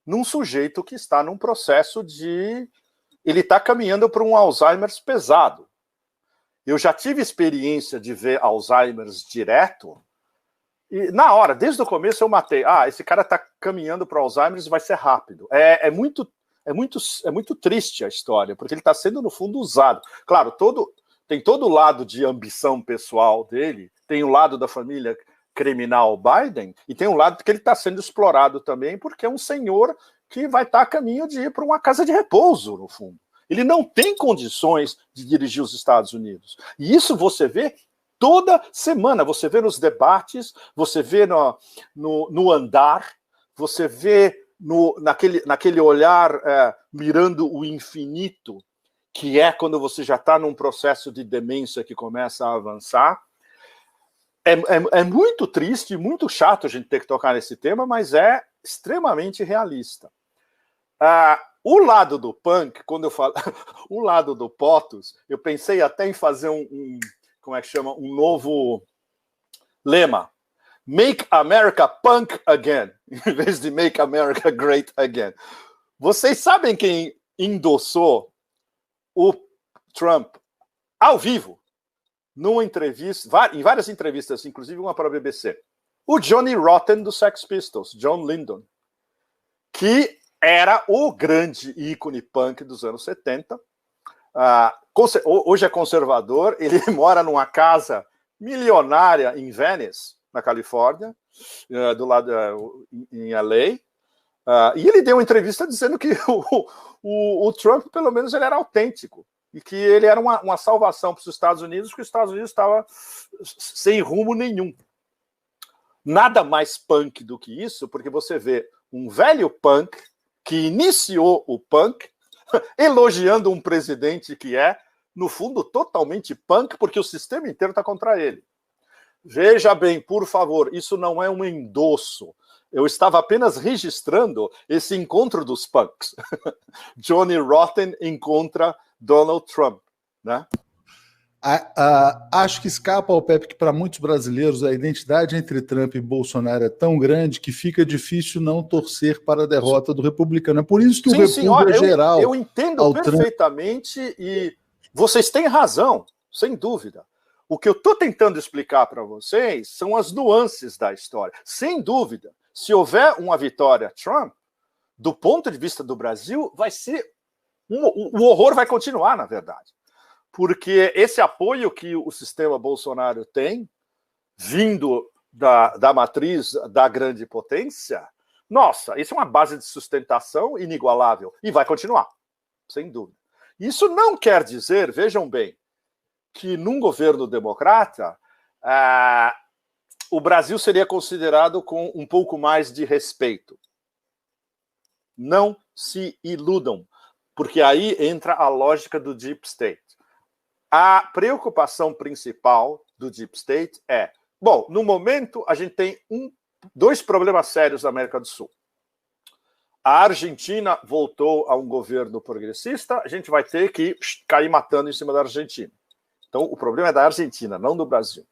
num sujeito que está num processo de... Ele está caminhando para um Alzheimer's pesado. Eu já tive experiência de ver Alzheimer's direto, e na hora, desde o começo eu matei. Esse cara está caminhando para o Alzheimer's e vai ser rápido. É muito triste a história, porque ele está sendo, no fundo, usado. Claro, tem todo o lado de ambição pessoal dele, tem o lado da família criminal Biden, e tem um lado que ele está sendo explorado também, porque é um senhor que vai estar a caminho de ir para uma casa de repouso, no fundo. Ele não tem condições de dirigir os Estados Unidos. E isso você vê toda semana. Você vê nos debates, você vê no andar, você vê naquele olhar mirando o infinito, que é quando você já está num processo de demência que começa a avançar. É muito triste, muito chato a gente ter que tocar nesse tema, mas é extremamente realista. O lado do punk, quando eu falo o lado do POTUS, eu pensei até em fazer como é que chama? Um novo lema. Make America Punk Again, em vez de Make America Great Again. Vocês sabem quem endossou o Trump ao vivo, numa entrevista, em várias entrevistas, inclusive uma para a BBC? O Johnny Rotten do Sex Pistols, John Lydon, que era o grande ícone punk dos anos 70. Hoje é conservador, ele mora numa casa milionária em Venice, na Califórnia, do lado em LA, e ele deu uma entrevista dizendo que o Trump, pelo menos, ele era autêntico, e que ele era uma salvação para os Estados Unidos, porque os Estados Unidos estava sem rumo nenhum. Nada mais punk do que isso, porque você vê um velho punk que iniciou o punk, elogiando um presidente que é, no fundo, totalmente punk, porque o sistema inteiro está contra ele. Veja bem, por favor, isso não é um endosso. Eu estava apenas registrando esse encontro dos punks. Johnny Rotten encontra Donald Trump, né? Acho que escapa ao Pepe que para muitos brasileiros a identidade entre Trump e Bolsonaro é tão grande que fica difícil não torcer para a derrota do republicano. É por isso que o repúdio é geral. Eu entendo perfeitamente Trump. E vocês têm razão, sem dúvida. O que eu estou tentando explicar para vocês são as nuances da história. Sem dúvida, se houver uma vitória Trump, do ponto de vista do Brasil, vai ser o horror vai continuar, na verdade. Porque esse apoio que o sistema Bolsonaro tem, vindo da matriz da grande potência, nossa, isso é uma base de sustentação inigualável e vai continuar, sem dúvida. Isso não quer dizer, vejam bem, que num governo democrata o Brasil seria considerado com um pouco mais de respeito. Não se iludam, porque aí entra a lógica do Deep State. A preocupação principal do Deep State é... Bom, no momento, a gente tem dois problemas sérios na América do Sul. A Argentina voltou a um governo progressista, a gente vai ter que cair matando em cima da Argentina. Então, o problema é da Argentina, não do Brasil.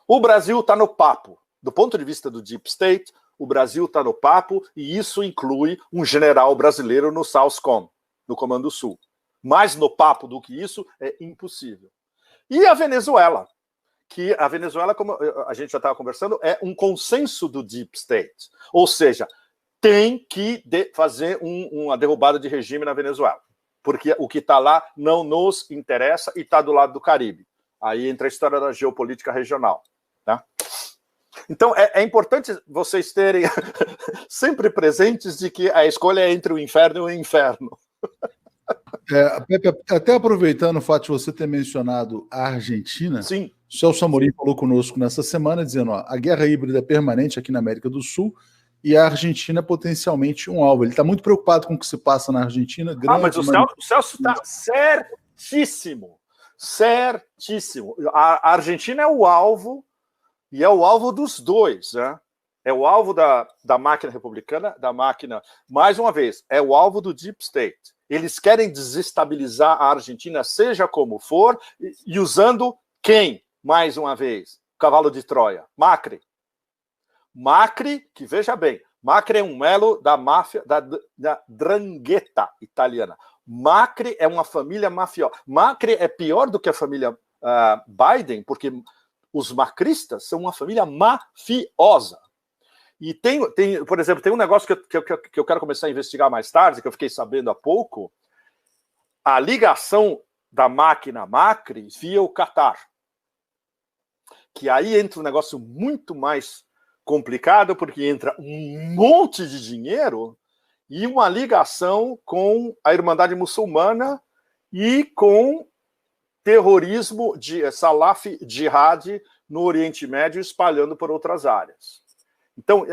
O Brasil está no papo. Do ponto de vista do Deep State, o Brasil está no papo e isso inclui um general brasileiro no SOUTHCOM, no Comando Sul. Mais no papo do que isso é impossível. E a Venezuela, que a Venezuela, como a gente já estava conversando, é um consenso do Deep State. Ou seja, tem que fazer uma derrubada de regime na Venezuela. Porque o que está lá não nos interessa e está do lado do Caribe. Aí entra a história da geopolítica regional. Tá? Então, é importante vocês terem sempre presentes de que a escolha é entre o inferno e o inferno. Pepe, até aproveitando o fato de você ter mencionado a Argentina, sim. O Celso Amorim falou conosco nessa semana, dizendo: a guerra híbrida é permanente aqui na América do Sul e a Argentina é potencialmente um alvo. Ele está muito preocupado com o que se passa na Argentina. Mas o Celso está certíssimo. Certíssimo. A Argentina é o alvo, e é o alvo dos dois, né? É o alvo da máquina republicana, da máquina, mais uma vez, é o alvo do Deep State. Eles querem desestabilizar a Argentina, seja como for, e usando quem, mais uma vez? O cavalo de Troia. Macri. Macri, que veja bem, Macri é um elo da máfia, da 'ndrangheta italiana. Macri é uma família mafiosa. Macri é pior do que a família Biden, porque os macristas são uma família mafiosa. E por exemplo, tem um negócio que eu quero começar a investigar mais tarde, que eu fiquei sabendo há pouco, a ligação da máquina Macri via o Catar. Que aí entra um negócio muito mais complicado, porque entra um monte de dinheiro e uma ligação com a Irmandade Muçulmana e com terrorismo de Salaf Jihad no Oriente Médio, espalhando por outras áreas. Então,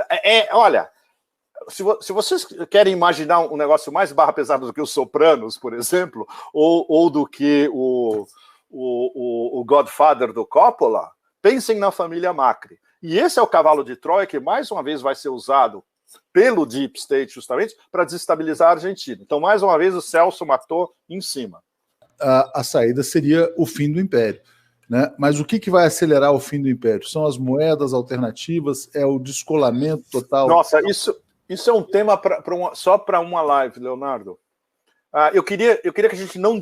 olha, se vocês querem imaginar um negócio mais barra pesada do que os Sopranos, por exemplo, ou do que o Godfather do Coppola, pensem na família Macri. E esse é o cavalo de Troia que, mais uma vez, vai ser usado pelo Deep State, justamente, para desestabilizar a Argentina. Então, mais uma vez, o Celso matou em cima. A saída seria o fim do Império. Né? Mas o que vai acelerar o fim do Império? São as moedas alternativas? É o descolamento total? Nossa, isso é um tema só para uma live, Leonardo. Eu queria que a gente não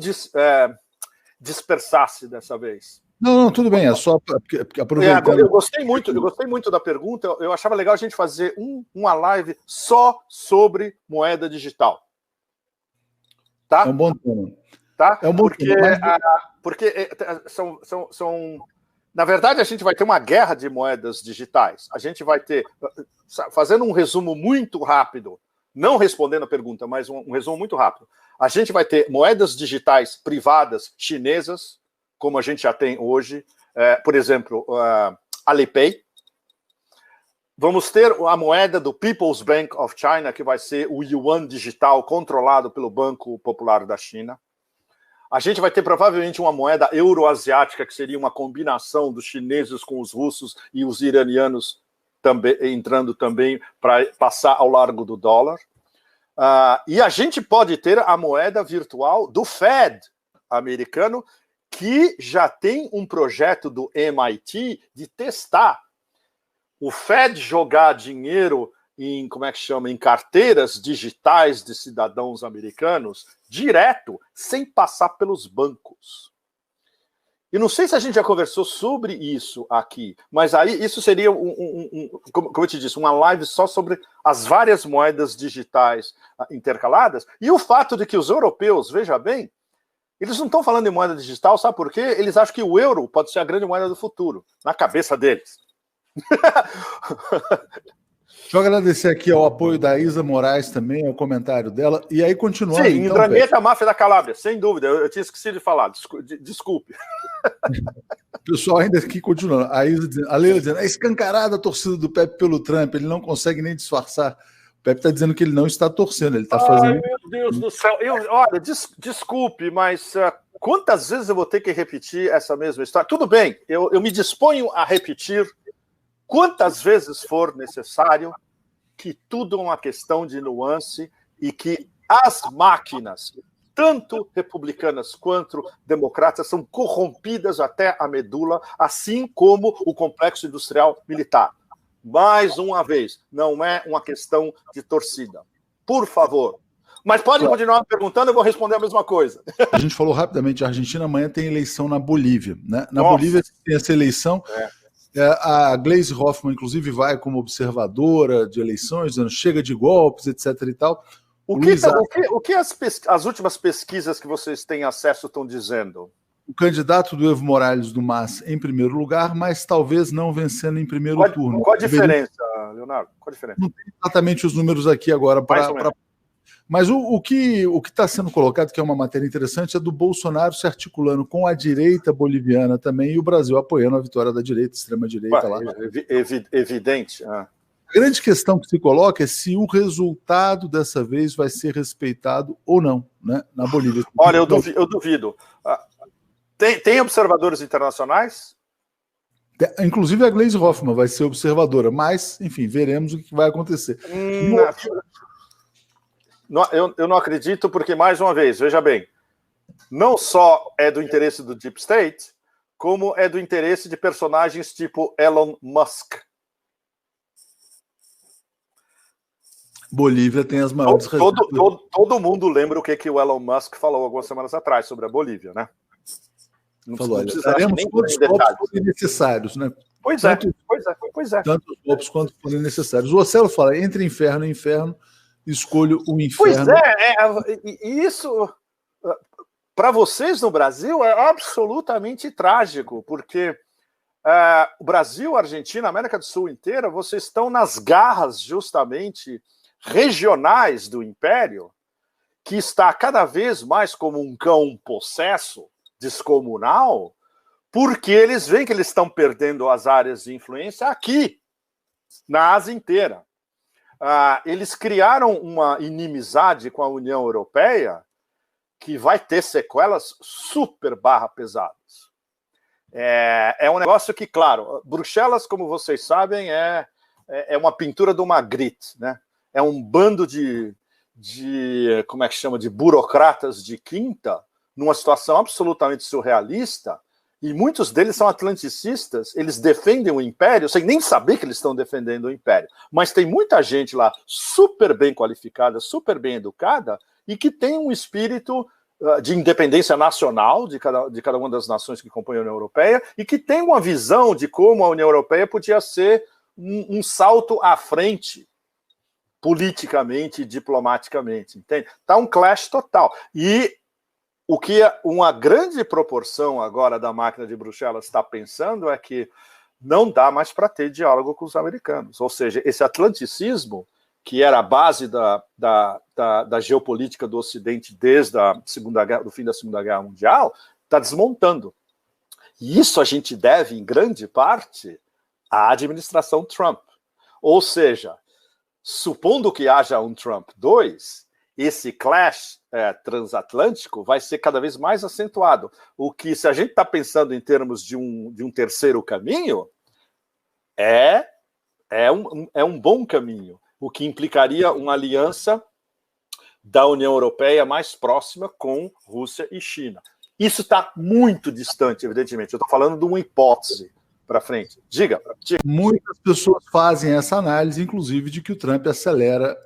dispersasse dessa vez. Não, tudo bem, é só aproveitando. Eu gostei muito da pergunta. Eu achava legal a gente fazer uma live só sobre moeda digital. Tá? É um bom tema. Tá? É um bom tema. Porque na verdade, a gente vai ter uma guerra de moedas digitais. A gente vai ter, fazendo um resumo muito rápido, não respondendo a pergunta, mas um resumo muito rápido. A gente vai ter moedas digitais privadas chinesas, como a gente já tem hoje, por exemplo, Alipay. Vamos ter a moeda do People's Bank of China, que vai ser o Yuan digital, controlado pelo Banco Popular da China. A gente vai ter provavelmente uma moeda euroasiática, que seria uma combinação dos chineses com os russos e os iranianos também, entrando também para passar ao largo do dólar. E a gente pode ter a moeda virtual do Fed americano, que já tem um projeto do MIT de testar o Fed jogar dinheiro em, como é que chama, em carteiras digitais de cidadãos americanos, direto, sem passar pelos bancos. E não sei se a gente já conversou sobre isso aqui, mas aí isso seria, como eu te disse, uma live só sobre as várias moedas digitais intercaladas, e o fato de que os europeus, veja bem, eles não estão falando em moeda digital, sabe por quê? Eles acham que o euro pode ser a grande moeda do futuro, na cabeça deles. Deixa eu agradecer aqui ao apoio da Isa Moraes também, ao comentário dela. E aí, continuando. Sim, então, Ndrangheta, Máfia da Calábria, sem dúvida. Eu tinha esquecido de falar, desculpe. Pessoal, ainda aqui continuando. A Isa dizendo, a Leila dizendo, é escancarada a torcida do Pepe pelo Trump, ele não consegue nem disfarçar. O Pepe está dizendo que ele não está torcendo, ele está fazendo. Ai, meu Deus do céu. Olha, desculpe, mas quantas vezes eu vou ter que repetir essa mesma história? Tudo bem, eu me disponho a repetir quantas vezes for necessário, que tudo é uma questão de nuance e que as máquinas, tanto republicanas quanto democratas, são corrompidas até a medula, assim como o complexo industrial militar. Mais uma vez, não é uma questão de torcida. Por favor. Mas podem continuar perguntando, eu vou responder a mesma coisa. A gente falou rapidamente, a Argentina amanhã tem eleição na Bolívia. Né? Na Bolívia tem essa eleição... A Gleisi Hoffmann, inclusive, vai como observadora de eleições, dizendo chega de golpes, etc. e tal. O que as últimas pesquisas que vocês têm acesso estão dizendo? O candidato do Evo Morales do MAS em primeiro lugar, mas talvez não vencendo em primeiro turno. Qual a diferença, Leonardo? Qual a diferença? Não tem exatamente os números aqui agora para. Mas o que está sendo colocado, que é uma matéria interessante, é do Bolsonaro se articulando com a direita boliviana também e o Brasil apoiando a vitória da direita, extrema-direita lá. Evidente. A grande questão que se coloca é se o resultado dessa vez vai ser respeitado ou não, né, na Bolívia. Olha, eu duvido. Tem observadores internacionais? Inclusive a Gleisi Hoffmann vai ser observadora, mas, enfim, veremos o que vai acontecer. Eu não acredito, porque, mais uma vez, veja bem, não só é do interesse do Deep State, como é do interesse de personagens tipo Elon Musk. Bolívia tem as maiores... Todo mundo lembra o que o Elon Musk falou algumas semanas atrás sobre a Bolívia, né? Falou, daremos todos os golpes forem necessários, né? Pois é. Tanto os golpes quanto forem necessários. O Ocelo fala, entre inferno e inferno, escolho o inferno. Pois e isso, para vocês no Brasil, é absolutamente trágico, porque o Brasil, a Argentina, a América do Sul inteira, vocês estão nas garras, justamente, regionais do Império, que está cada vez mais como um cão possesso, descomunal, porque eles veem que eles estão perdendo as áreas de influência aqui, na Ásia inteira. Eles criaram uma inimizade com a União Europeia que vai ter sequelas super pesadas. É um negócio que, claro, Bruxelas, como vocês sabem, é uma pintura do Magritte, né? É um bando de como é que chama, de burocratas de quinta, numa situação absolutamente surrealista, e muitos deles são atlanticistas, eles defendem o Império, sem nem saber que eles estão defendendo o Império. Mas tem muita gente lá super bem qualificada, super bem educada, e que tem um espírito de independência nacional de cada uma das nações que compõem a União Europeia, e que tem uma visão de como a União Europeia podia ser um salto à frente, politicamente e diplomaticamente. Entende? Está um clash total. E o que uma grande proporção agora da máquina de Bruxelas está pensando é que não dá mais para ter diálogo com os americanos. Ou seja, esse atlanticismo, que era a base da geopolítica do Ocidente desde do fim da Segunda Guerra Mundial, está desmontando. E isso a gente deve, em grande parte, à administração Trump. Ou seja, supondo que haja um Trump 2, esse clash transatlântico vai ser cada vez mais acentuado. O que, se a gente está pensando em termos de um terceiro caminho, é um bom caminho, o que implicaria uma aliança da União Europeia mais próxima com Rússia e China. Isso está muito distante, evidentemente. Eu estou falando de uma hipótese para frente. Diga. Muitas pessoas fazem essa análise, inclusive, de que o Trump acelera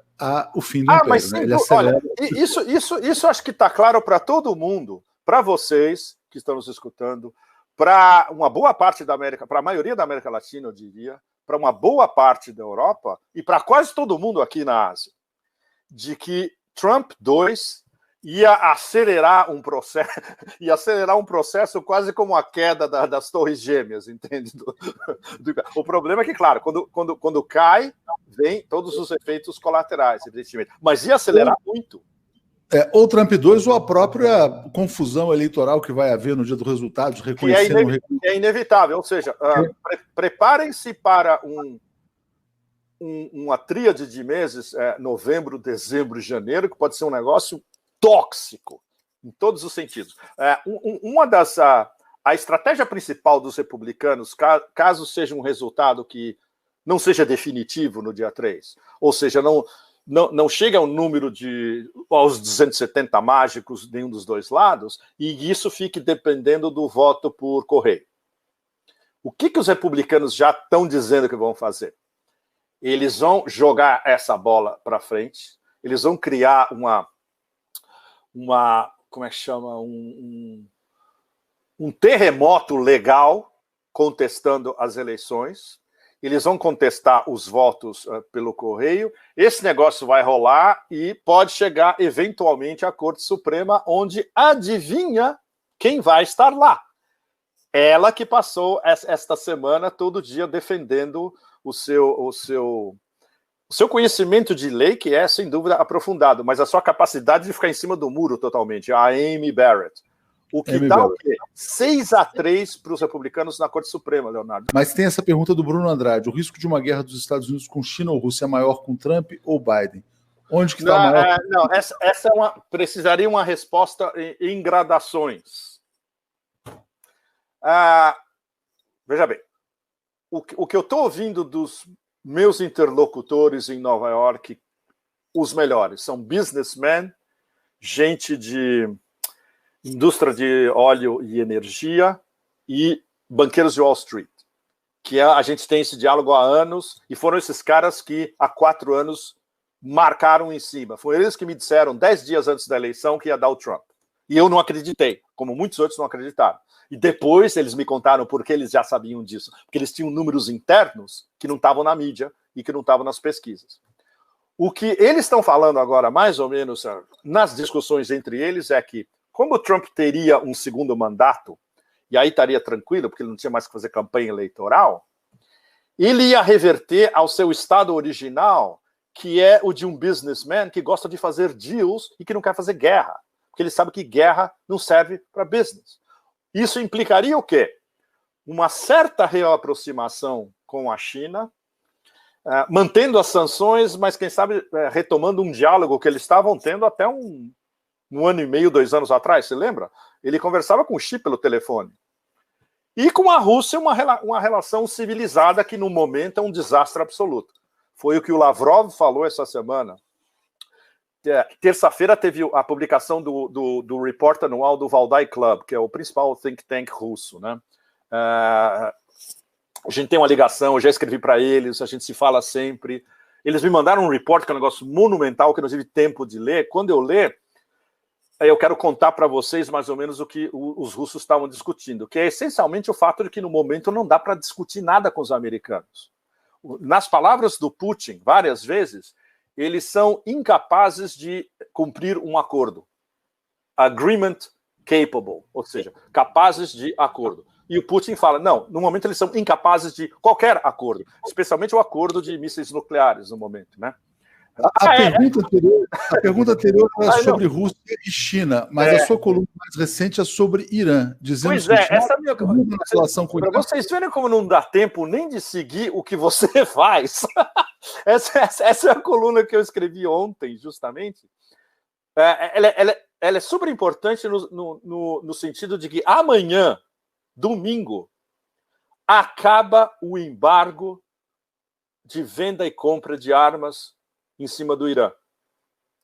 o fim do império. Mas né? Ele acelera... Olha, isso acho que está claro para todo mundo, para vocês que estão nos escutando, para uma boa parte da América, para a maioria da América Latina, eu diria, para uma boa parte da Europa e para quase todo mundo aqui na Ásia, de que Trump 2 ia acelerar um processo quase como a queda das Torres Gêmeas, entende? O problema é que, claro, quando cai, vem todos os efeitos colaterais, evidentemente. Mas ia acelerar muito. Ou Trump 2 ou a própria confusão eleitoral que vai haver no dia do resultado, reconhecendo... É inevitável, ou seja, preparem-se para uma tríade de meses, novembro, dezembro e janeiro, que pode ser um negócio tóxico, em todos os sentidos. A estratégia principal dos republicanos, caso seja um resultado que não seja definitivo no dia 3, ou seja, não chega ao número aos 270 mágicos de nenhum dos dois lados, e isso fique dependendo do voto por correio. O que os republicanos já estão dizendo que vão fazer? Eles vão jogar essa bola para frente, eles vão criar como é que chama? Um terremoto legal contestando as eleições. Eles vão contestar os votos pelo correio. Esse negócio vai rolar e pode chegar eventualmente à Corte Suprema, onde adivinha quem vai estar lá. Ela que passou esta semana todo dia defendendo o seu conhecimento de lei, que é, sem dúvida, aprofundado, mas a sua capacidade de ficar em cima do muro totalmente, a Amy Barrett. O que dá o quê? 6-3 para os republicanos na Corte Suprema, Leonardo. Mas tem essa pergunta do Bruno Andrade. O risco de uma guerra dos Estados Unidos com China ou Rússia é maior com Trump ou Biden? Onde que está a maior... Essa precisaria uma resposta em gradações. Veja bem, o que eu estou ouvindo dos meus interlocutores em Nova York, os melhores, são businessmen, gente de indústria de óleo e energia e banqueiros de Wall Street, que a gente tem esse diálogo há anos, e foram esses caras que há 4 anos marcaram em cima. Foram eles que me disseram 10 dias antes da eleição que ia dar o Trump. E eu não acreditei, como muitos outros não acreditaram. E depois eles me contaram porque eles já sabiam disso. Porque eles tinham números internos que não estavam na mídia e que não estavam nas pesquisas. O que eles estão falando agora, mais ou menos, nas discussões entre eles, é que, como o Trump teria um segundo mandato, e aí estaria tranquilo, porque ele não tinha mais que fazer campanha eleitoral, ele ia reverter ao seu estado original, que é o de um businessman que gosta de fazer deals e que não quer fazer guerra. Porque ele sabe que guerra não serve para business. Isso implicaria o quê? Uma certa reaproximação com a China, mantendo as sanções, mas, quem sabe, retomando um diálogo que eles estavam tendo até um ano e meio, 2 anos atrás, você lembra? Ele conversava com o Xi pelo telefone. E com a Rússia, uma relação civilizada que, no momento, é um desastre absoluto. Foi o que o Lavrov falou essa semana. Terça-feira teve a publicação do report anual do Valdai Club, que é o principal think tank russo, né? A gente tem uma ligação, eu já escrevi para eles, a gente se fala sempre. Eles me mandaram um report que é um negócio monumental, que eu não tive tempo de ler. Quando eu ler, eu quero contar para vocês mais ou menos o que os russos estavam discutindo, que é essencialmente o fato de que, no momento, não dá para discutir nada com os americanos. Nas palavras do Putin, várias vezes, eles são incapazes de cumprir um acordo. Agreement capable, ou seja, capazes de acordo. E o Putin fala, não, no momento eles são incapazes de qualquer acordo, especialmente o acordo de mísseis nucleares no momento, né? A pergunta anterior era sobre Rússia e China, mas a sua coluna mais recente é sobre Irã, dizendo que essa minha relação com Irã. Para vocês verem como não dá tempo nem de seguir o que você faz. Essa é a coluna que eu escrevi ontem, justamente, ela é super importante no sentido de que amanhã, domingo, acaba o embargo de venda e compra de armas em cima do Irã.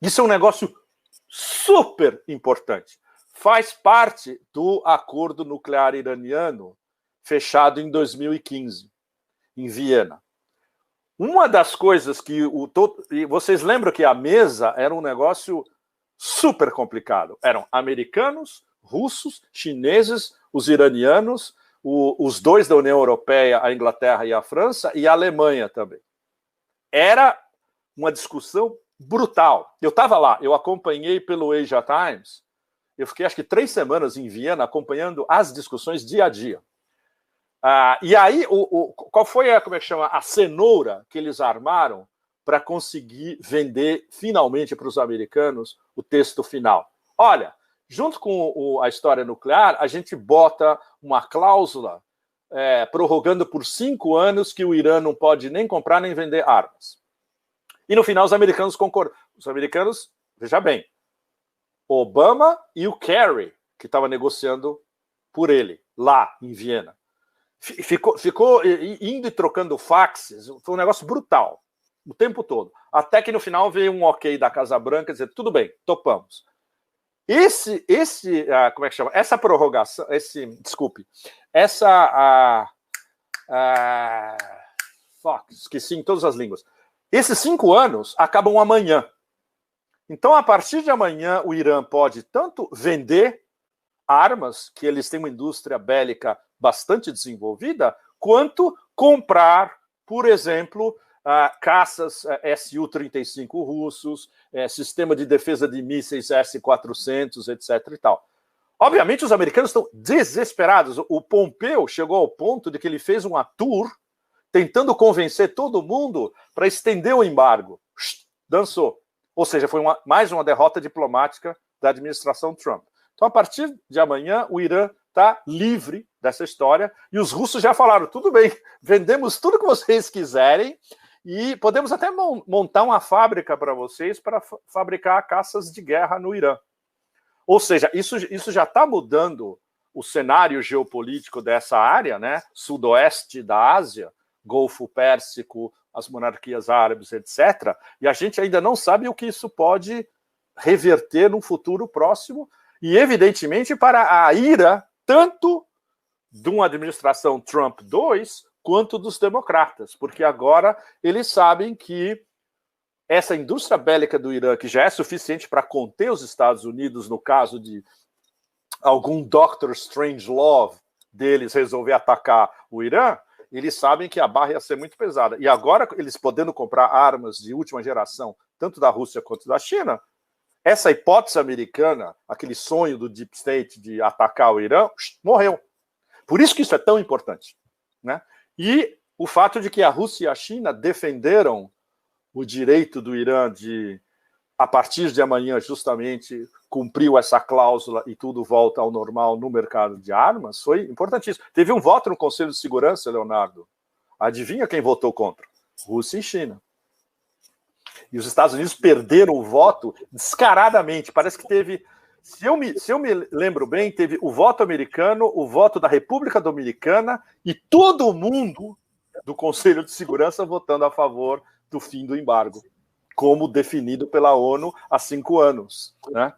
Isso é um negócio super importante. Faz parte do acordo nuclear iraniano fechado em 2015, em Viena. Uma das coisas que vocês lembram que a mesa era um negócio super complicado. Eram americanos, russos, chineses, os iranianos, os dois da União Europeia, a Inglaterra e a França, e a Alemanha também. Era uma discussão brutal. Eu estava lá, eu acompanhei pelo Asia Times, eu fiquei acho que 3 semanas em Viena acompanhando as discussões dia a dia. E aí, qual foi a cenoura que eles armaram para conseguir vender finalmente para os americanos o texto final? Olha, junto com a história nuclear, a gente bota uma cláusula prorrogando por 5 anos que o Irã não pode nem comprar nem vender armas. E no final os americanos concordam. Os americanos, veja bem, Obama e o Kerry, que estava negociando por ele, lá em Viena. Ficou indo e trocando faxes, foi um negócio brutal, o tempo todo. Até que no final veio um ok da Casa Branca, dizer, tudo bem, topamos. Como é que chama? Essa prorrogação, esqueci em todas as línguas. Esses 5 anos acabam amanhã. Então, a partir de amanhã, o Irã pode tanto vender armas, que eles têm uma indústria bélica bastante desenvolvida, quanto comprar, por exemplo, caças Su-35 russos, sistema de defesa de mísseis S-400, etc. e tal. Obviamente, os americanos estão desesperados. O Pompeo chegou ao ponto de que ele fez uma tour tentando convencer todo mundo para estender o embargo. Dançou. Ou seja, foi mais uma derrota diplomática da administração Trump. Então, a partir de amanhã, o Irã está livre dessa história e os russos já falaram, tudo bem, vendemos tudo que vocês quiserem e podemos até montar uma fábrica para vocês para fabricar caças de guerra no Irã. Ou seja, isso já está mudando o cenário geopolítico dessa área, né? Sudoeste da Ásia, Golfo Pérsico, as monarquias árabes, etc. E a gente ainda não sabe o que isso pode reverter num futuro próximo e, evidentemente, para a ira tanto de uma administração Trump 2 quanto dos democratas, porque agora eles sabem que essa indústria bélica do Irã, que já é suficiente para conter os Estados Unidos no caso de algum Dr. Strangelove deles resolver atacar o Irã, eles sabem que a barra ia ser muito pesada. E agora, eles podendo comprar armas de última geração, tanto da Rússia quanto da China, essa hipótese americana, aquele sonho do Deep State de atacar o Irã, morreu. Por isso que isso é tão importante, né? E o fato de que a Rússia e a China defenderam o direito do Irã de, a partir de amanhã, justamente, cumpriu essa cláusula e tudo volta ao normal no mercado de armas, foi importantíssimo. Teve um voto no Conselho de Segurança, Leonardo. Adivinha quem votou contra? Rússia e China. E os Estados Unidos perderam o voto descaradamente. Parece que teve... Se eu me lembro bem, teve o voto americano, o voto da República Dominicana e todo mundo do Conselho de Segurança votando a favor do fim do embargo, como definido pela ONU há 5 anos, né?